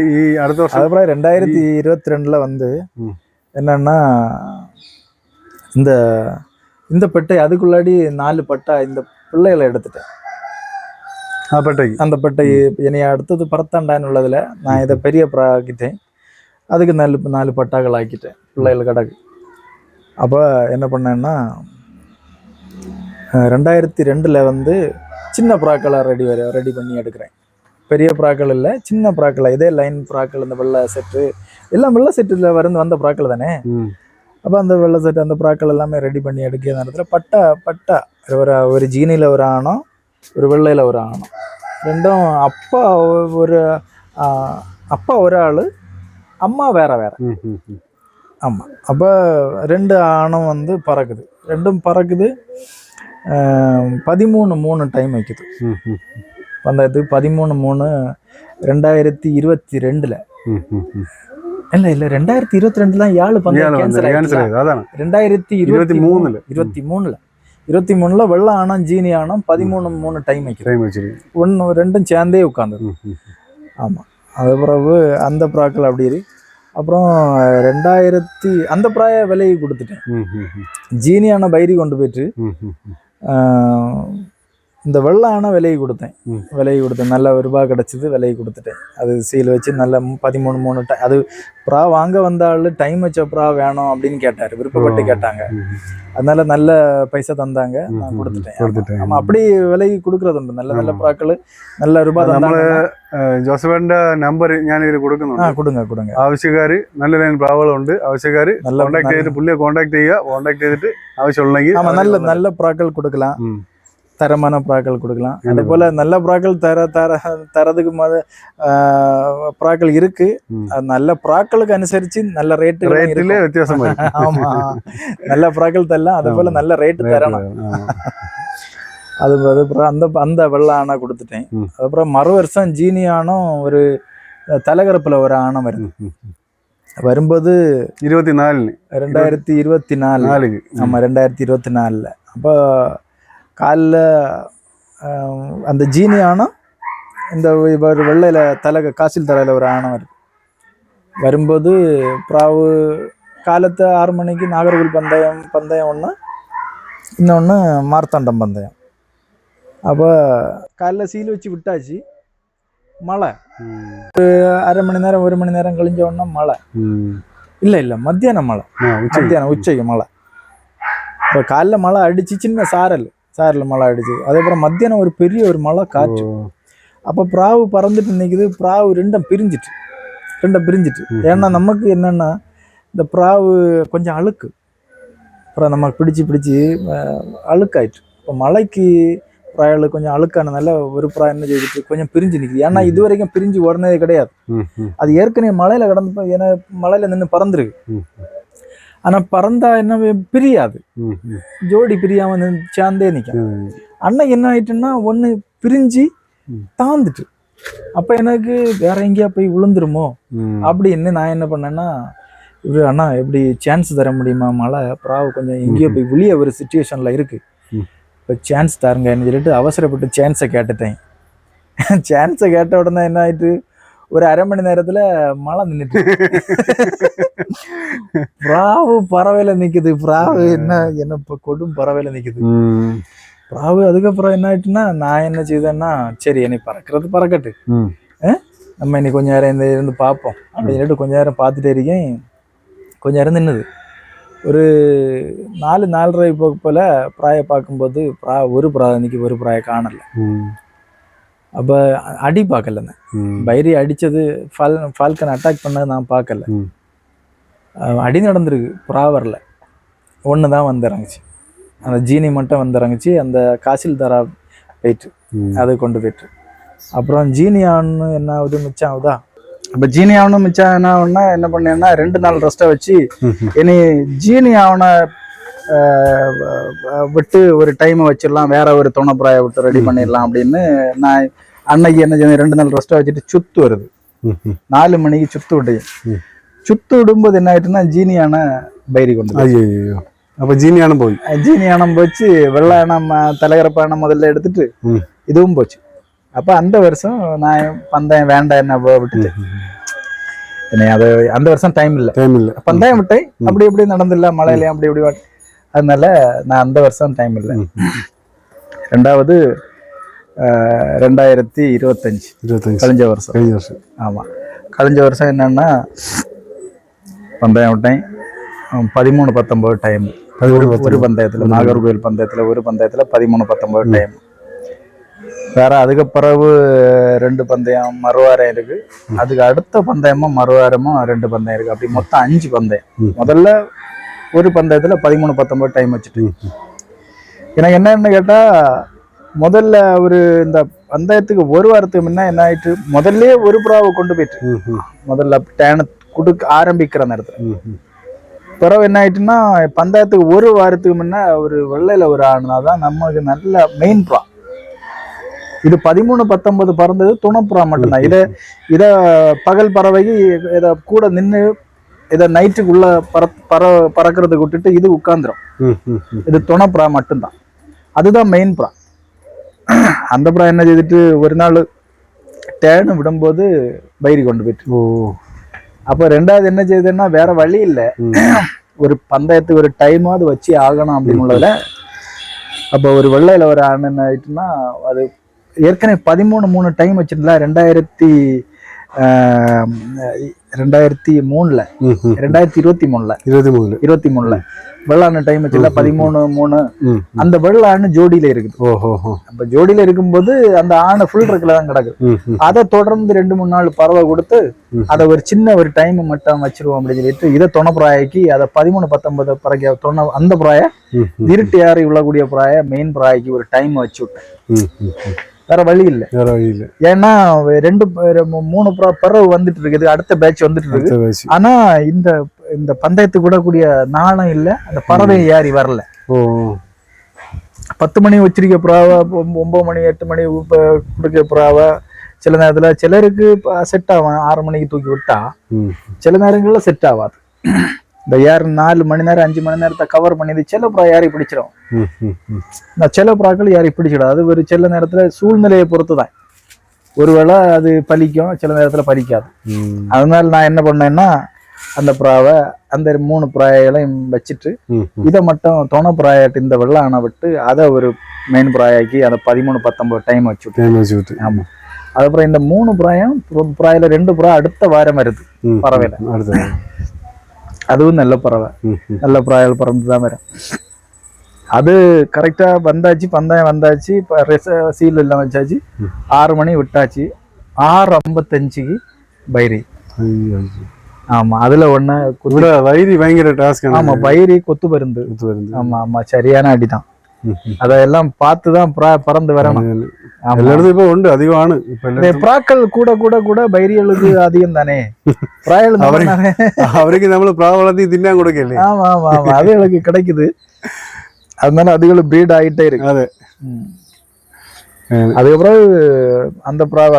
வருஷம் அதுக்கப்புறம் 2022 வந்து என்னன்னா இந்த பெட்டை அதுக்குள்ளாடி 4 பட்டா இந்த பிள்ளைகளை எடுத்துட்டேன். அந்த பெட்டை என்னைய அடுத்தது பறத்தாண்டான்னு உள்ளதுல நான் இதை பெரிய ஆக்கிட்டேன். அதுக்கு 4 பட்டாக்கள் ஆக்கிட்டேன், பிள்ளைகள் கிடக்கு. அப்போ என்ன பண்ணேன்னா 2002 வந்து சின்ன புறாக்களை ரெடி பண்ணி எடுக்கிறேன். பெரிய புறாக்கள் இல்லை, சின்ன புறாக்களை, இதே லைன் புறாக்கள், இந்த வெள்ளை செட்டு எல்லாம் வெள்ளை செட்டில் வந்த புறாக்கள் தானே. அப்போ அந்த வெள்ளை செட்டு அந்த புறாக்கள் எல்லாமே ரெடி பண்ணி எடுக்கிற நேரத்தில் பட்டா ஒரு ஜீனியில் ஒரு ஆணம், ஒரு வெள்ளையில் ஒரு ஆணம், ரெண்டும் அப்பா ஒரு ஆள், அம்மா வேற. ஆமாம். அப்போ 2 ஆணம் வந்து பறக்குது, ரெண்டும் பறக்குது. 13-3 டைம் வைக்குது பந்தயத்துக்கு. 13-3 2022 இல்ல 2022 தான் 7 பந்தயம் கேன்சல் ஆயிடுச்சு. 2023 வெள்ளை ஆனம் ஜீனி ஆனம் 13-3 டைம் வைக்குது. 1-2 சேர்ந்தே உட்காந்து. ஆமா. அது பிறகு அந்த புறாக்கள் அப்படி இருக்கு. அப்புறம் 2000 அந்த பிராய விலையை கொடுத்துட்டேன். ஜீனியான பைரி கொண்டு போயிட்டு இந்த வெள்ளான விலையை கொடுத்தேன். நல்ல ரூபாய் கிடச்சிது, விலையை கொடுத்துட்டேன். அது சீல் வச்சு நல்ல 13-3 டைம். அது புறா வாங்க வந்தாள் டைம் வச்ச புறா வேணும் அப்படின்னு கேட்டார், விருப்பப்பட்டு கேட்டாங்க. அதனால நல்ல பைசா தந்தாங்க, நான் கொடுத்துட்டேன். ஆமா, அப்படி விலைக்கு கொடுக்கறது உண்டு. நல்ல புறாக்கள் நல்ல ரூபாய் தந்தாங்க. ജോസഫിന്റെ നമ്പർ ഞാൻ ഇതിൽ കൊടുക്കുന്നുണ്ട്. കൊടുங்க. ആവശ്യക്കാർ നല്ല ലൈൻ പ്രാവളം ഉണ്ട്. ആവശ്യക്കാർ കോൺടാക്ട് ചെയ്തിട്ട് പുള്ളിയെ കോൺടാക്ട് ചെയ്തിട്ട് ആവശ്യമുണ്ടെങ്കിൽ നല്ല പ്രാക്കൾ കൊടുக்கலாம். தரமான புறாக்கள் கொடுக்கலாம். அதே போல நல்ல புறாக்கள் தரதுக்கு புறாக்கள் இருக்கு. நல்ல புறாக்களுக்கு அனுசரிச்சு நல்ல ரேட்டுல வித்தியாசமா இருக்கு. ஆமா, நல்ல புறாக்கள் தரலாம், அதே போல நல்ல ரேட்டு தரணும். அதுக்கப்புறம் அந்த வெள்ளை ஆணை கொடுத்துட்டேன். அதுக்கப்புறம் மறு வருஷம் ஜீனியானும் ஒரு தலைகரப்புல ஒரு ஆணை வருது. வரும்போது 2024. ஆமா, 2024. அப்போ காலில் அந்த ஜீனி ஆணம் இந்த வெள்ளையில காசில் தலையில ஒரு ஆணம் வருது. வரும்போது பிராவு காலத்து 6 மணிக்கு நாகர்கோவில் பந்தயம் ஒன்று, இன்னொன்று மார்த்தாண்டம் பந்தயம். அப்போ காலைல சீல் வச்சு விட்டாச்சு. மழை ஒரு 1/2 மணி நேரம் 1 மணி நேரம் கழிஞ்ச உடனே மழை. இல்ல மத்தியானம் மழை, மத்தியானம் உச்சைக்கு மழை. இப்போ காலைல மழை அடிச்சு, சின்ன சாரல் மழை அடிச்சு. அதுக்கப்புறம் மத்தியானம் ஒரு பெரிய ஒரு மழை, காற்று. அப்போ பிராவு பறந்துட்டு நிற்குது. பிராவு ரெண்டும் பிரிஞ்சிட்டு. ஏன்னா நமக்கு என்னன்னா இந்த பிராவு கொஞ்சம் அழுக்கு, அப்புறம் நம்ம பிடிச்சி அழுக்காயிட்டு. இப்போ மழைக்கு பிராய்கள் கொஞ்சம் அழுக்கானதுனால ஒரு புறா என்ன செய்துட்டு கொஞ்சம் பிரிஞ்சு நிற்குது. ஏன்னா இது வரைக்கும் பிரிஞ்சு உடனே கிடையாது. அது ஏற்கனவே மழையில கடந்து, ஏன்னா மழையில நின்று பறந்துருக்கு. ஆனா பறந்தா என்ன பிரியாது, ஜோடி பிரியாம சேர்ந்தே நிற்கும். அன்னைக்கு என்ன ஆயிட்டுன்னா ஒண்ணு பிரிஞ்சு தாந்துட்டு, அப்ப எனக்கு வேற எங்கேயா போய் விழுந்துருமோ அப்படின்னு நான் என்ன பண்ணேன்னா, இவரு அண்ணா எப்படி சான்ஸ் தர முடியுமா, மழை பிராவு கொஞ்சம் எங்கேயோ போய் விழிய ஒரு சிச்சுவேஷன்ல இருக்கு, இப்போ சான்ஸ் தாருங்கன்னு சொல்லிட்டு அவசரப்பட்டு சான்ஸை கேட்டுட்டேன். சான்ஸை கேட்ட உடனே என்ன ஆயிட்டு, ஒரு 1/2 மணி நேரத்துல மழை நின்றுட்டு. பிராவு பறவையில நிக்குது. பிராவு என்ன இப்போ கொடும் பறவையில நிக்குது பிராவு. அதுக்கப்புறம் என்ன ஆயிட்டுன்னா, நான் என்ன செய்தேன்னா, சரி என்னை பறக்கட்டு, நம்ம இன்னைக்கு கொஞ்ச நேரம் இருந்து பார்ப்போம் அப்படின்னு சொல்லிட்டு கொஞ்ச நேரம் பார்த்துட்டே இருக்கேன். கொஞ்ச நேரம் நின்னுது. ஒரு 4-4:30 போல பிராயை பார்க்கும்போது ஒரு புறா இன்னைக்கு ஒரு பிராயை காணல. அப்போ அடி பார்க்கல, பைரி அடிச்சது ஃபால்கன் அட்டாக் பண்ணது நான் பார்க்கல. அடி நடந்திருக்கு, புறா வரல. ஒன்று தான் வந்து இறங்குச்சு, அந்த ஜீனி மட்டும் வந்து இறங்குச்சு. அந்த காசில்தாரா போயிட்டு அதை கொண்டு போயிட்டு, அப்புறம் ஜீனியான்னு என்ன ஆகுது, மிச்சம் ஆகுதா. இப்போ ஜீனி ஆவணம் மிச்சம் என்ன ஆகுனா என்ன பண்ணேன்னா, 2 நாள் ரெஸ்ட்டை வச்சு இனி ஜீனி ஆவணை விட்டு ஒரு டைமை வச்சிடலாம், வேற ஒரு துணைப்புறாயை விட்டு ரெடி பண்ணிடலாம் அப்படின்னு நான் அன்னைக்கு என்ன செய்ய, 2 நாள் ரெஸ்ட்டை வச்சுட்டு சுத்து வருது. 4 மணிக்கு சுத்து விட்டேன். சுத்து விடும்போது என்ன ஆயிட்டுன்னா, ஜீனியான பைரி கொண்டு. அப்போ ஜீனியானம் போச்சு. வெள்ளை ஆனம் தலைகரப்பான முதல்ல எடுத்துட்டு இதுவும் போச்சு. அப்போ அந்த வருஷம் நான் பந்தயம் வேண்டாம் என்ன விட்டுட்டு, அது அந்த வருஷம் டைம் இல்லை, பந்தயம் விட்டேன். அப்படி இப்படி நடந்துடல, மழையிலையும் அப்படி இப்படி. அதனால நான் அந்த வருஷம் டைம் இல்லை. ரெண்டாவது 2025 கழிஞ்ச வருஷம். ஆமா, கழிஞ்ச வருஷம் என்னன்னா பந்தயம் விட்டேன். 13-19 டைம் ஒரு பந்தயத்துல, நாகர்கோவில் பந்தயத்துல ஒரு பந்தயத்துல 13-19 டைம். வேற அதுக்கு பிறகு 2 பந்தயம் மறுவாரம் இருக்கு. அதுக்கு அடுத்த பந்தயமும் மறுவாரமும் 2 பந்தயம் இருக்கு. அப்படி மொத்தம் 5 பந்தயம். முதல்ல ஒரு பந்தயத்துல 13-19 டைம் வச்சுட்டு, எனக்கு என்னன்னு கேட்டா, முதல்ல இந்த பந்தயத்துக்கு ஒரு வாரத்துக்கு முன்ன என்ன ஆயிட்டு, முதல்ல ஒரு புறாவை கொண்டு போயிட்டு முதல்ல டேனை கொடுக்க ஆரம்பிக்கிற நேரத்துல, பிறகு என்ன ஆயிட்டுன்னா, பந்தயத்துக்கு ஒரு வாரத்துக்கு முன்ன ஒரு வெள்ளையில ஒரு ஆனாதான் நமக்கு நல்ல மெயின் புறா. இது 13-19 பறந்தது துணைப்புறா மட்டும்தான். இத பகல் பறவைக்கு இதை கூட நின்று இதை நைட்டுக்குள்ள பறக்கிறதுக்கு விட்டுட்டு இது உட்கார்ந்துரும். இது துணைப்புறா மட்டும்தான், அதுதான் மெயின் புறா. அந்த புறா என்ன செய்துட்டு ஒரு நாள் டேனு விடும்போது பைரி கொண்டு போயிட்டு, அப்போ 2வது என்ன செய்யுதுன்னா, வேற வழி இல்லை, ஒரு பந்தயத்துக்கு ஒரு டைமாவது வச்சு ஆகணும் அப்படின்னு உள்ளதுல. அப்போ ஒரு வெள்ளையில ஒரு ஆண் என்ன ஆயிட்டுன்னா, அது ஏற்கனவே 13-3 டைம் வச்சிருந்தா. 2003 2023 வெள்ளாண்ணு டைம் வச்சுல 13-3 அந்த வெள்ளாண்ணு ஜோடியில இருக்குது. அப்ப ஜோடியில இருக்கும்போது அந்த ஆணை ஃபுல் ரெக்கில் தான் கிடக்குது. அதை தொடர்ந்து 2-3 நாள் பறவை கொடுத்து அதை ஒரு சின்ன ஒரு டைம் மட்டும் வச்சிருவோம் அப்படின்னு சொல்லிட்டு இதை தொணப்பிராய்க்கு அதை 13-19 பறக்க தொண அந்த பிராய இருட்டு யாரை உள்ளக்கூடிய பிராய மெயின் பிராய்க்கு ஒரு டைம் வச்சு விட்டேன். வேற வழி இல்லை. ஏன்னா 2-3 பறவை வந்துட்டு இருக்குது, அடுத்த பேட்ச் வந்துட்டு இருக்கு. ஆனா இந்த பந்தயத்துக்கு விடக்கூடிய நாளும் இல்லை, அந்த பறவை ஏறி வரல. 10 மணி வச்சிருக்க புறாவை 9 மணி 8 மணி கொடுக்க புறாவை சில நேரத்துல சிலருக்கு செட் ஆகும். 6 மணிக்கு தூக்கி விட்டா சில நேரங்கள்ல செட் ஆகாது. இந்த 4 மணி நேரம் 5 மணி நேரத்தை கவர் பண்ணி சில புறா ஏறி பிடிச்சிடும். இந்த சில புறாக்கள் ஏறி பிடிச்சிடும். அது ஒரு சில நேரத்துல சூழ்நிலையை பொறுத்துதான். ஒருவேளை அது பலிக்கும், சில நேரத்துல பலிக்காது. அதனால நான் என்ன பண்ணேன்னா அந்த புறாவை அந்த 3 புறாயையும் வச்சுட்டு இதை மட்டும் தொண புறாயாட்டு இந்த வெள்ளானை விட்டு அதை ஒரு மெயின் புறாயாக்கி அதை 13-19 டைம் வச்சு. ஆமா. அதுக்கப்புறம் இந்த 3 புறாயும் புறாயில 2 புறா அடுத்த வாரம் வருது பறவையில. அதுவும் நல்ல பறவை, நல்ல புறாயல் பறந்துதான் வரும். அது கரெக்டா வந்தாச்சு, பந்தயம் வந்தாச்சு, சீல் எல்லாம் வச்சாச்சு. 6 மணி விட்டாச்சு. 6:55 பைரி. ஆமா, அதுல ஒண்ணு வைரி பயங்கர டாஸ்க். ஆமா, பைரி கொத்து பருந்து. ஆமா ஆமா, சரியான அடிதான். அதெல்லாம் பார்த்துதான் பறந்து வரணும். உண்டு அதிகமான புறாக்கள் கூட கூட கூட பைரியலுக்கு அதிகம் தானே. அவருக்கு நம்மள புறா வளர்த்தி தின்னா கொடுக்கல. ஆமா ஆமா ஆமா, அதுகளுக்கு கிடைக்குது. அதனால அதுகளும் பிரீட் ஆகிட்டே இருக்கு. அதுக்கப்புறம்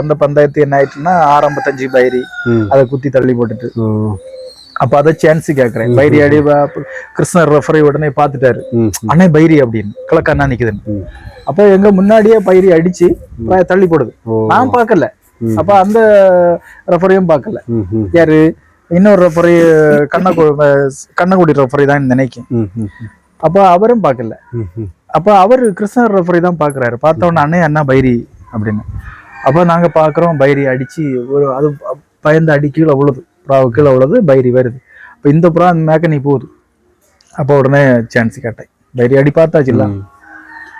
அந்த பந்தயத்து என்ன ஆயிடுச்சுன்னா 6:55 பைரி அதை குத்தி தள்ளி போட்டுட்டு அப்ப அதை சான்ஸ் கேக்குறேன். பைரி அடி கிருஷ்ணர் ரெஃபரி உடனே பாத்துட்டாரு, அண்ணே பைரி அப்படின்னு கிழக்கண்ணா நிக்குதுன்னு. அப்ப எங்க முன்னாடியே பைரி அடிச்சு தள்ளி போடுது. நான் பாக்கல. அப்ப அந்த ரெஃபரியும் பாக்கல. யாரு இன்னொரு ரெஃபரி கண்ணக்குடி ரெஃபரி தான் நினைக்கும். அப்ப அவரும் பாக்கல. அப்ப அவரு கிருஷ்ணர் ரெஃபரி தான் பாக்குறாரு. பார்த்தோன்னே அண்ணே அண்ணா பைரி அப்படின்னு. அப்ப நாங்க பாக்குறோம் பைரி அடிச்சு ஒரு அது பயந்து அடி கீழே உழுது, புறாவு கீழே உழுது, பைரி வருது. அப்ப இந்த புறா மேக்கனி போகுது. அப்ப உடனே சான்ஸ் கேட்டேன். பைரி அடி பார்த்தாச்சு இல்ல.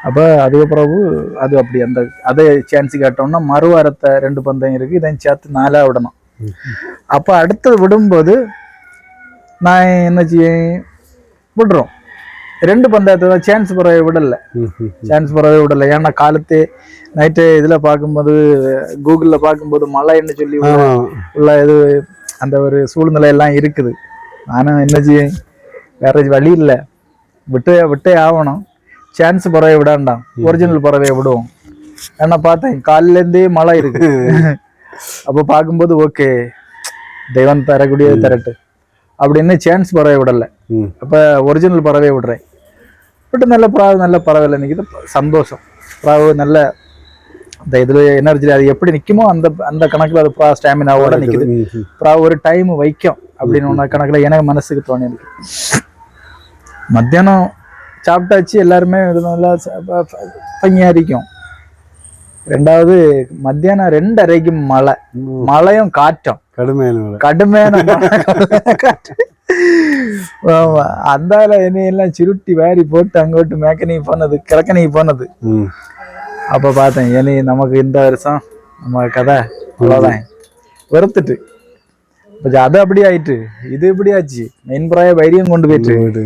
அப்ப அதுக்கு பிறகு அது அப்படி அந்த அதே சான்ஸ் கேட்டோம்னா மறுவாரத்தை 2 பந்தயம் இருக்கு, இதையும் சேர்த்து 4 விடணும். அப்ப அடுத்தது விடும்போது நான் என்ன செய்ய விடுறோம். 2 பந்தயத்தை தான் சான்ஸ் பறவை விடல. ஏன்னா காலத்தே நைட்டு இதுல பார்க்கும்போது கூகுள்ல பார்க்கும்போது மழை என்ன சொல்லி உள்ள இது அந்த ஒரு சூழ்நிலை எல்லாம் இருக்குது. ஆனா என்ன செய்ய வேற வழி இல்லை, விட்டே ஆகணும். சான்ஸ் பறவை விடாண்டாம், ஒரிஜினல் பறவையை விடுவோம். ஏன்னா பார்த்தேன் காலில இருந்தே மழை இருக்கு. அப்ப பார்க்கும்போது ஓகே தெய்வம் தரக்கூடிய தரட்டு அப்படின்னு சான்ஸ் பறவை விடல. அப்ப ஒரிஜினல் பறவையை விடுறேன். பட் நல்ல பறவைல நிற்கிது, சந்தோஷம். புறாவு நல்ல இந்த இதுல எனர்ஜி அது எப்படி நிக்குமோ அந்த கணக்குல அது புறா ஸ்டாமினாவோட நிக்குது. புறா ஒரு டைம் வைக்கும் அப்படின்னு கணக்குல எனக்கு மனசுக்கு தோணி இருக்கு. மத்தியானம் சாப்பிட்டாச்சு, எல்லாருமே இது நல்லா பங்கியா இருக்கும். 2வது மத்தியானம் 2:30 மழையும் காற்றும் கடுமையான காற்று. அந்த எண்ணெயெல்லாம் சுருட்டி வாரி போட்டு அங்கோட்டு மேக்கனி போனது, கிழக்கனி போனது. அப்ப பார்த்தேன் இனி நமக்கு இந்த வருஷம் நம்ம கதை அவ்வளவுதான், வெறுத்துட்டு. அது அப்படி ஆயிட்டு, இது இப்படி ஆச்சு. மெயின் பிராய வைரியம் கொண்டு போயிட்டு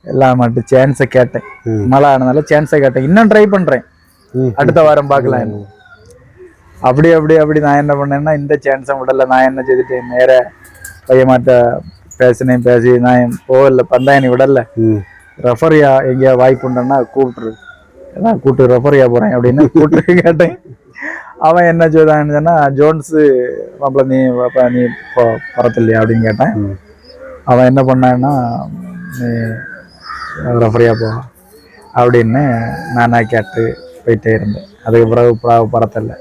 எல்லாம் மட்டும் சான்ஸை கேட்டேன். மழை ஆனதால சான்ஸை கேட்டேன். இன்னும் ட்ரை பண்றேன், அடுத்த வாரம் பார்க்கலாம். அப்படி நான் என்ன பண்ணேன்னா இந்த சான்ஸை விடல. நான் என்ன செய்துட்டேன், நேர பையமாட்ட பேசி நான் போகல, பந்தாயணி விடல. ரெஃபரியா எங்கேயா வாய்ப்பு உண்டன்னா கூப்பிட்டு ரெஃபரியா போறேன் அப்படின்னு கூப்பிட்டு கேட்டேன். அவன் என்ன சொல்றான்னு சொன்னா, ஜோன்ஸ் மாப்பிள்ள நீ பறத்தில்லையா அப்படின்னு கேட்டேன். அவன் என்ன பண்ணான்னா, நீ ரெஃபரியா போ அப்படின்னு நானா கேட்டு போயிட்டே இருந்தேன். அதுக்கு பிறகு பறத்தில்லை.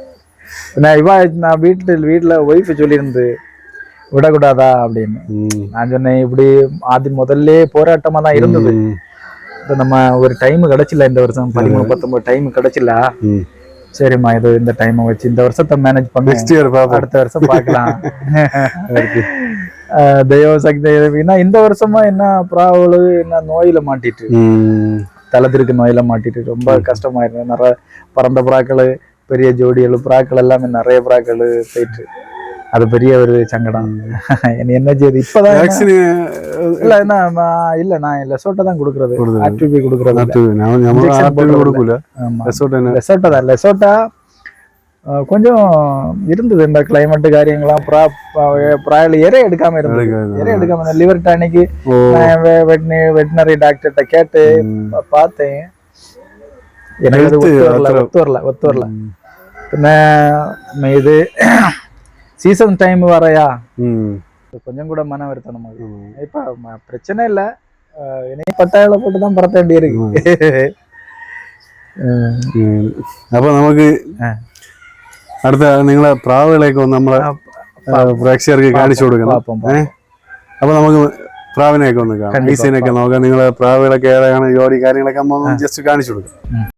நான் வீட்டுல ஒய்ஃபு சொல்லியிருந்து விடக்கூடாதா அப்படின்னு. நான் சொன்னேன், இப்படி முதல்ல போராட்டமா தான் இருந்தது. இப்ப நம்ம ஒரு டைம் கிடைச்சில்ல, இந்த வருஷம் 13-19 டைம் கிடைச்சில்ல. சரிம்மா, இது இந்த டைம் வச்சு இந்த வருஷத்தை மேனேஜ் பண்ணி நெக்ஸ்ட் இயர் பாப்போம். அடுத்த வருஷம் பார்க்கலாம். தெய்வ சக்தி ஏன்னா இந்த வருஷமா என்ன ப்ராவலு என்ன நோயில மாட்டிட்டு, தலத்திற்கு நோயில மாட்டிட்டு ரொம்ப கஷ்டமாயிருந்தது. நிறைய பறந்த புறாக்கள், பெரிய ஜோடிகள் புறாக்கள் எல்லாமே நிறைய புறாக்கள் போயிட்டு, அது பெரிய ஒரு சங்கடம். என்ன செய்யுது இப்பதான் இல்ல என்ன இல்ல, நான் லெசோட்டா தான் கொடுக்கறது, ஆர்டிபி கொடுக்கறது. லெசோட்டா கொஞ்சம் இருந்தது இந்த கிளைமேட் காரியங்களாம். ப்ராயில் இறை எடுக்காம இருந்தது. லிவர் டானிக்கு வெட்டினரி டாக்டர்கிட்ட கேட்டு பார்த்தேன், எனக்கு அது ஒத்து வரல. பின்ன இது சீசன் டைம் வரையா கொஞ்சம் கூட மன வருத்தம். இப்ப பிரச்சனை இல்ல, இணைய பட்டாயில போட்டுதான் பறத்த வேண்டி இருக்கு. അപ്പൊ നമുക്ക് അടുത്ത നിങ്ങളെ പ്രാവുകളെയൊക്കെ ഒന്ന് നമ്മളെ പ്രേക്ഷകർക്ക് കാണിച്ചു കൊടുക്കണം. അപ്പൊ നമുക്ക് പ്രാവിനെയൊക്കെ ഒന്ന് കാണാം, ഐസിനെയൊക്കെ നോക്കാം. നിങ്ങളെ പ്രാവുകളൊക്കെ ഏതാണ് ജോഡി കാര്യങ്ങളൊക്കെ നമ്മൾ ജസ്റ്റ് കാണിച്ചു കൊടുക്കാം.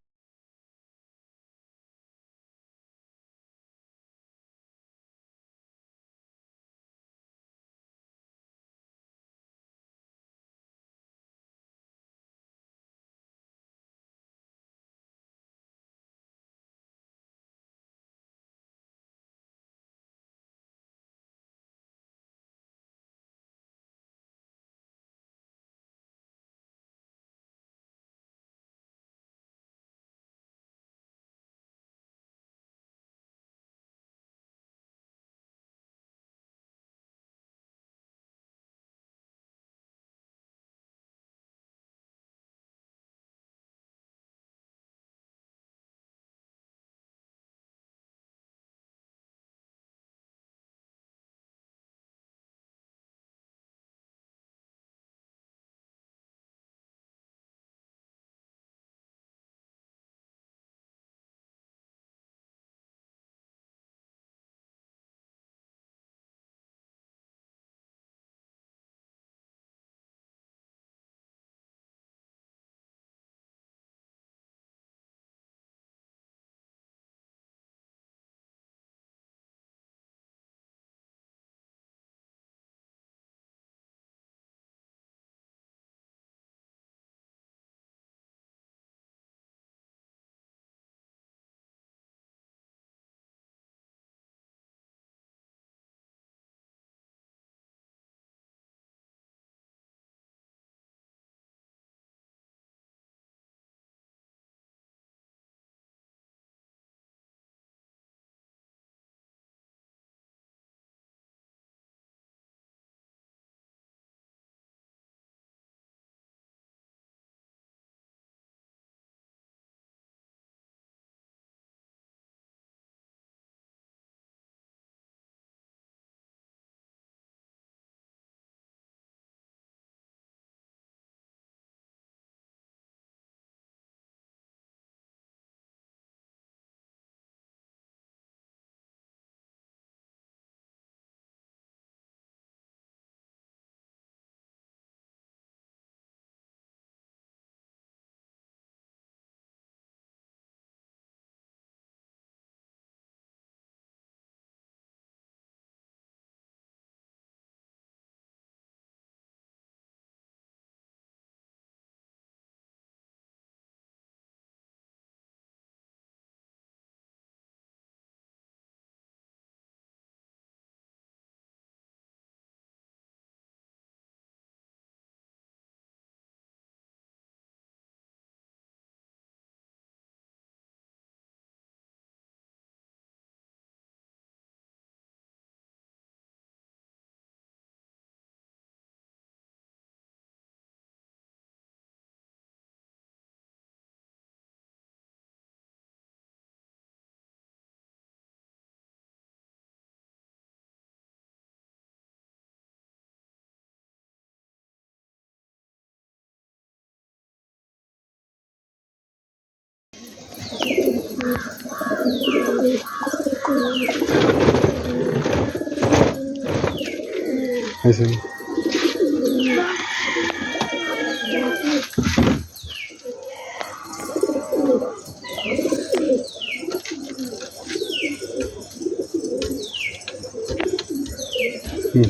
நான்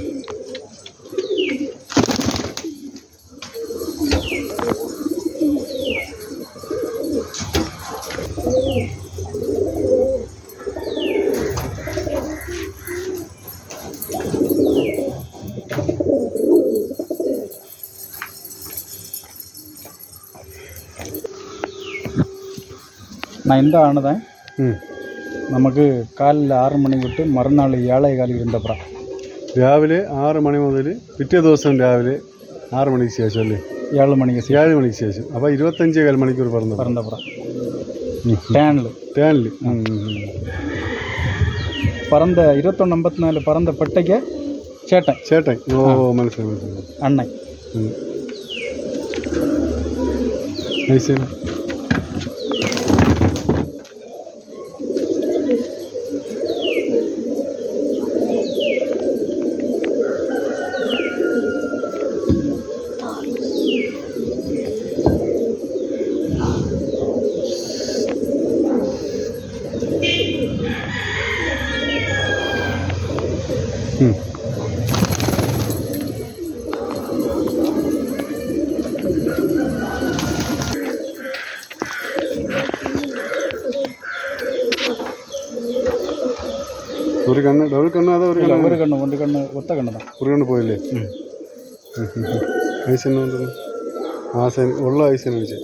இந்த ஆனதான் നമുക്ക് കാലിൽ 6 മണി തൊട്ട് മറുനാൾ 7:15 ഇരുന്തപ്ര രാവിലെ 6 മണി മുതൽ പിറ്റേ ദിവസം രാവിലെ 6 മണിക്ക് ശേഷം അല്ലേ? 7 മണിക്ക് ശേഷം. അപ്പോൾ 25 മണിക്കൂർ പറന്നപ്ര ടേണിൽ പറந்த 21:54 പറந்த പെട്ടയ്ക്ക് ചേട്ടൻ മനസ്സിലായി അണ്ണൻ ഒരു കണ്ണ് ഡബിൾ കണ്ണ് അതോ ഒരു കണ്ണ് ഒത്ത കണ്ണതാണ്. ഒരു കണ്ണ് പോയില്ലേ? ഐസ് തന്നെ ഉണ്ടല്ലോ. ഉള്ള ഐസ് തന്നെ വെച്ച്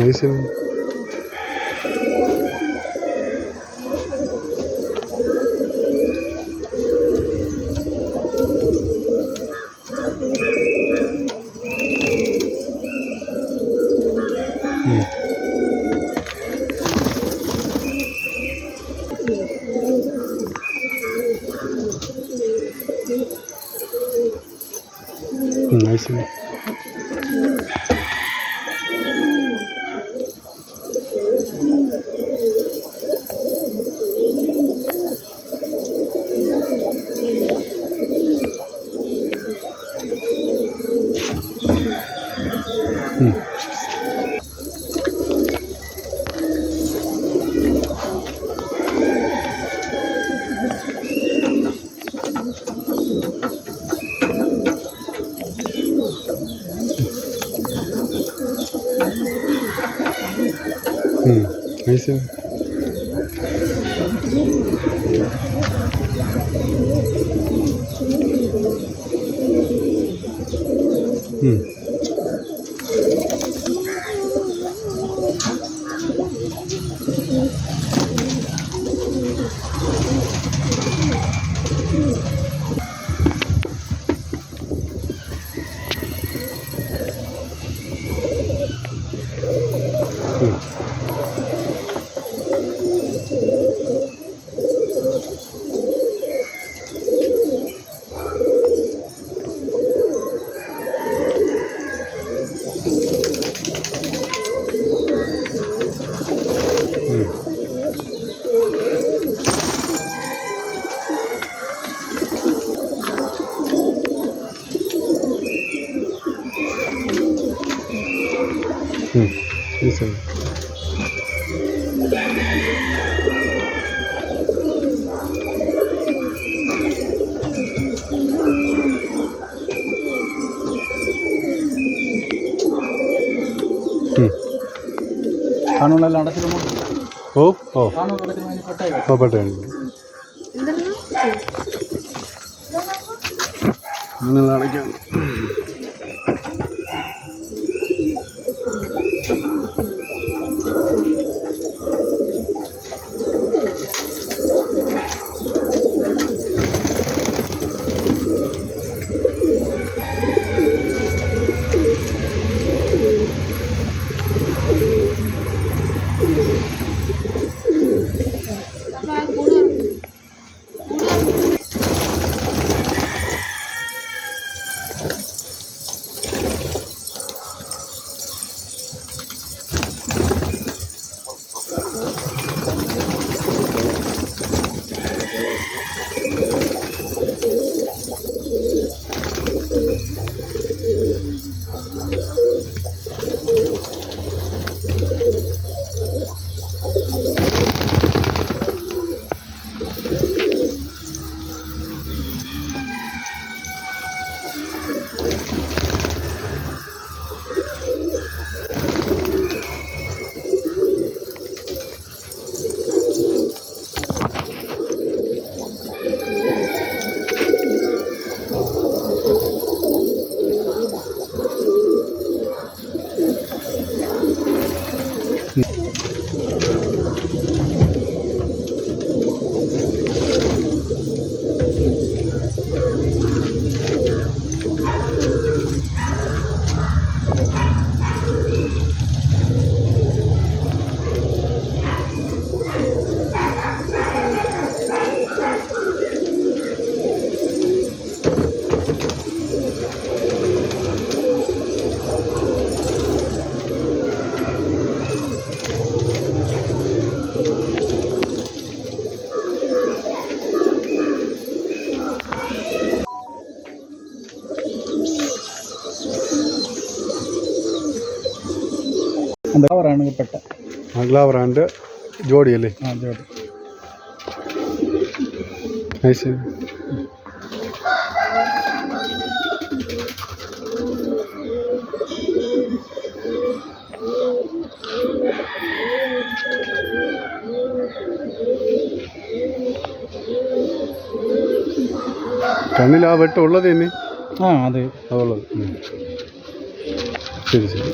ഐസ് ഐസ് നൈസ്. ಕಾನೂನೆಲ್ಲ ನಡೆಸಿದ ഓ ഓ ಕಾನೂನು ನಡೆಸಿದ ಪಟ್ಟಾಯ ഓ പട്ടയാണ് അങ്ങനെ അടയ്ക്കാം. ഗ്ലാവറാണ് പെട്ട ഗ്ലാവറാൻ്റെ ജോഡിയല്ലേ? ആ ജോഡി. നൈസ്. കണ്ണിൽ ആ വെട്ടം ഉള്ളത് തന്നെ. ആ അതെ അതുള്ളത്. ശരി ശരി.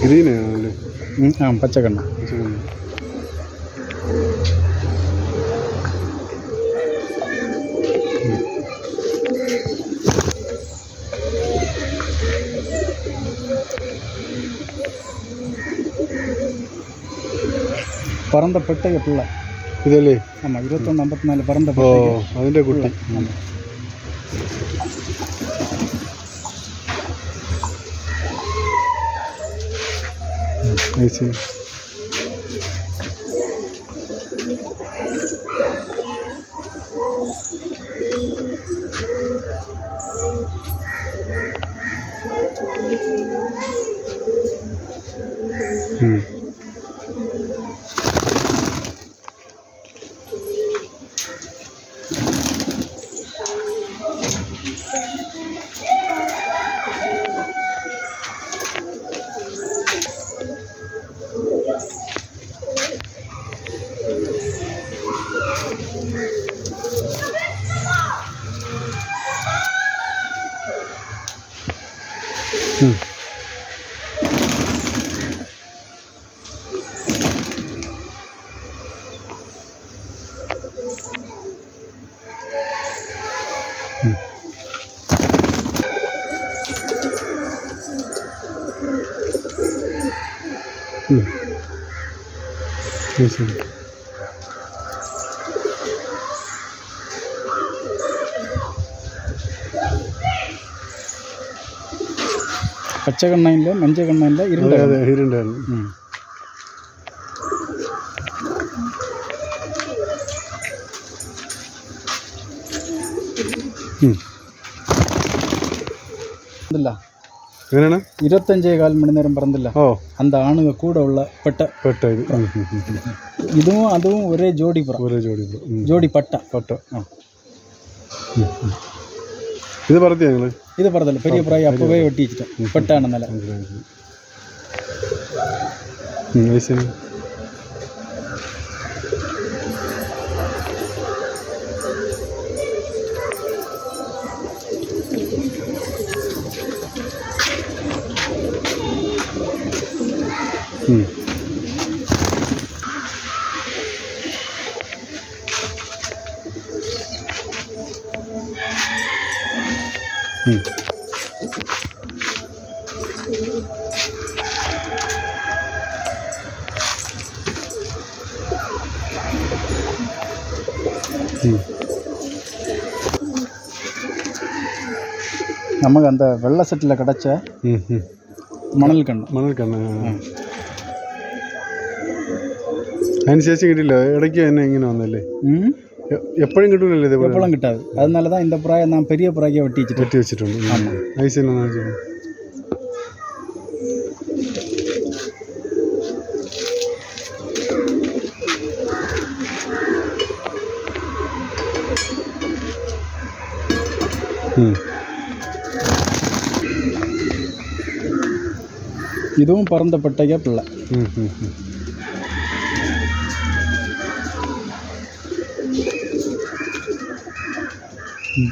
ഗ്രീൻ ആണല്ലേ? ആ പച്ചക്കണ്ണ. പറந்த പെട്ടക പിള്ള ഇതല്ലേ? ஆமாம் 2154 പറந்த ഓ അതിൻ്റെ കുട്ടി. பச்சை கண்ணா இல்லை, மஞ்சள் கண்ணா இல்லை, ഇരുണ്ടായിരുന്നു. എങ്ങനെയാണ് 25.25 மணி நேரம் பறந்துல்ல? ஓ அந்த ஆணுங்க கூட உள்ள பெட்ட இது இதுவும் அதுவும் ஒரே ஜோடி புறம். ஒரே ஜோடி ஜோடி பட்டா. இது பறத்தியா ഞങ്ങൾ? இது பறதில்ல, பெரிய புறாய் அப்போவே வெட்டி வச்சுட்டேன் பெட்டானதுனால. நமக்கு அந்த வெள்ளை செட்டில் கிடச்ச മണൽ കണ്ണ് അതിന് ശേഷം കിട്ടില്ല, ഇടയ്ക്ക് തന്നെ ഇങ്ങനെ വന്നല്ലേ? എപ്പോഴും കിട്ടൂലല്ലേ? ഇതേപോലെ എപ്പോഴും കിട്ടാது. அதனால தான் இந்த புறாயை நான் பெரிய புறாயை வெட்டி வச்சுട്ടുണ്ട്. ஐஸ் என்ன? இதுவும் பறந்த பட்டையா பிள்ளை. இந்த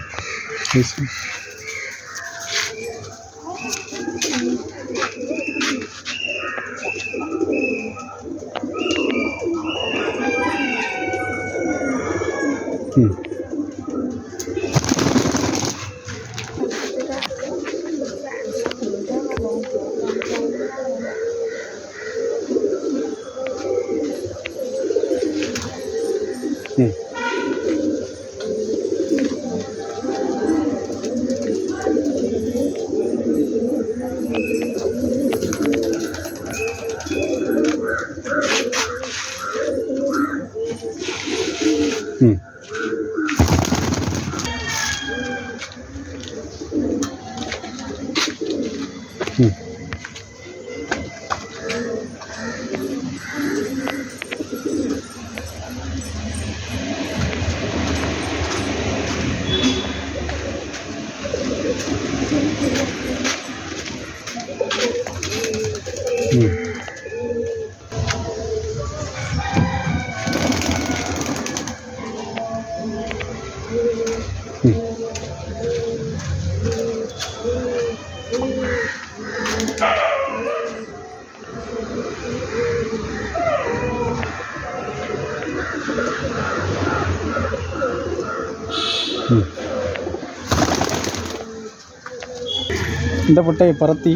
பட்டையை பறத்தி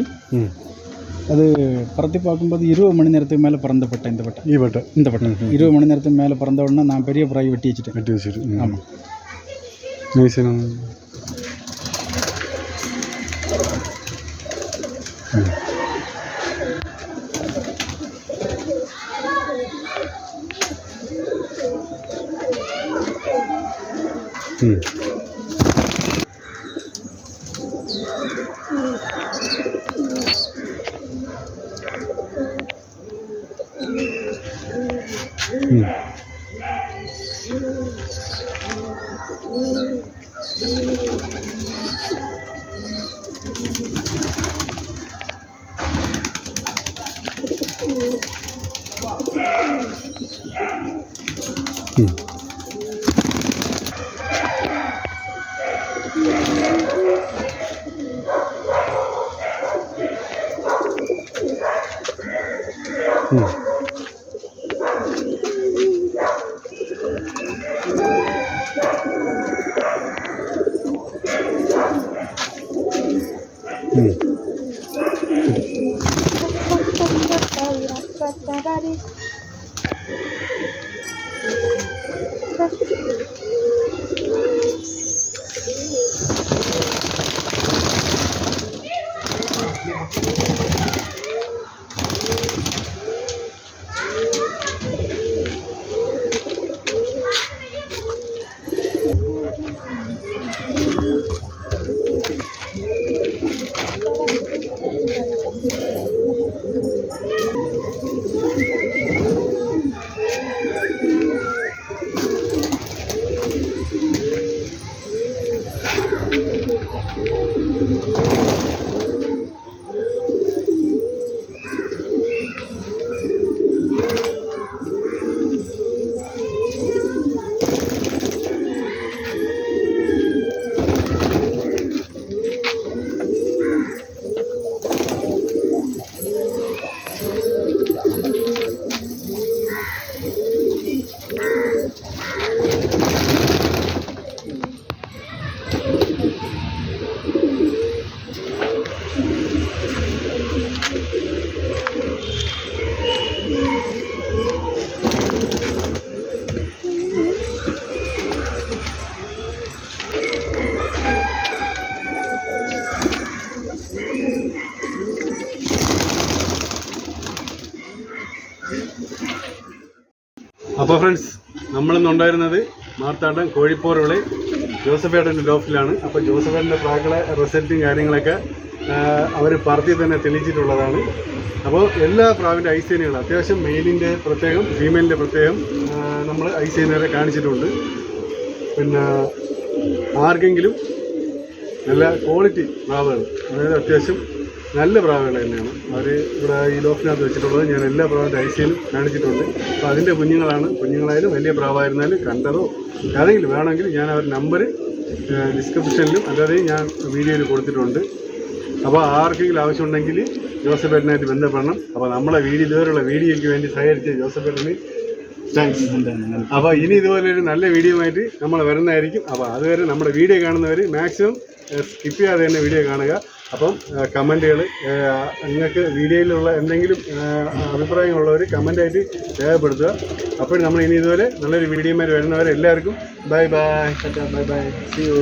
அது பறத்தி பார்க்கும்போது 20 மணி நேரத்துக்கு மேலே பறந்த பட்டை இந்த பட்டை. இந்த பட்டை 20 மணி நேரத்துக்கு மேலே பறந்த உடனே நான் பெரிய பிராய் வெட்டி வச்சுட்டு. ஆமாம். അപ്പോൾ ഫ്രണ്ട്സ്, നമ്മളിന്നുണ്ടായിരുന്നത് മാർത്താണ്ഡം കോഴിപ്പോറുകളെ ജോസഫേട്ടൻ്റെ ലോഫിലാണ്. അപ്പോൾ ജോസഫേട്ടൻ്റെ പ്രാക്കളെ റിസൾട്ടും കാര്യങ്ങളൊക്കെ അവർ പറത്തി തന്നെ തെളിയിച്ചിട്ടുള്ളതാണ്. അപ്പോൾ എല്ലാ പ്രാവിൻ്റെ ഐസേനുകളും അത്യാവശ്യം മെയിലിൻ്റെ പ്രത്യേകം ഫീമെയിലിൻ്റെ പ്രത്യേകം നമ്മൾ ഐസേനുകളെ കാണിച്ചിട്ടുണ്ട്. പിന്നെ ആർക്കെങ്കിലും നല്ല ക്വാളിറ്റി പ്രാവുകൾ, അതായത് അത്യാവശ്യം നല്ല പ്രാവുകൾ തന്നെയാണ് അവർ ഇവിടെ ഈ ലോഫിനകത്ത് വെച്ചിട്ടുള്ളത്. ഞാൻ എല്ലാ പ്രാവിൻ്റെ ഐസേനും കാണിച്ചിട്ടുണ്ട്. അപ്പോൾ അതിൻ്റെ കുഞ്ഞുങ്ങളായാലും വലിയ പ്രാവായിരുന്നാലും കണ്ടതോ ഏതെങ്കിലും വേണമെങ്കിൽ ഞാൻ അവർ നമ്പർ ഡിസ്ക്രിപ്ഷനിലും അല്ലാതെ ഞാൻ വീഡിയോയിൽ കൊടുത്തിട്ടുണ്ട്. അപ്പോൾ ആർക്കെങ്കിലും ആവശ്യമുണ്ടെങ്കിൽ ജോസഫേട്ടനായിട്ട് ബന്ധപ്പെടണം. അപ്പോൾ നമ്മളെ ഇതുവരെയുള്ള വീഡിയോയ്ക്ക് വേണ്ടി സഹകരിച്ച ജോസഫേട്ടന് താങ്ക്സ്. അപ്പോൾ ഇനി ഇതുപോലൊരു നല്ല വീഡിയോ ആയിട്ട് നമ്മൾ വരുന്നതായിരിക്കും. അപ്പോൾ അതുവരെ നമ്മുടെ വീഡിയോ കാണുന്നവർ മാക്സിമം സ്കിപ്പ് ചെയ്യാതെ തന്നെ വീഡിയോ കാണുക. അപ്പം കമൻറ്റുകൾ നിങ്ങൾക്ക് വീഡിയോയിലുള്ള എന്തെങ്കിലും അഭിപ്രായങ്ങളുള്ളവർ കമൻ്റായിട്ട് രേഖപ്പെടുത്തുക. അപ്പോൾ നമ്മൾ ഇനി ഇതുപോലെ നല്ലൊരു വീഡിയോമാർ വരുന്നവരെ എല്ലാവർക്കും bye bye. Bye bye. See U.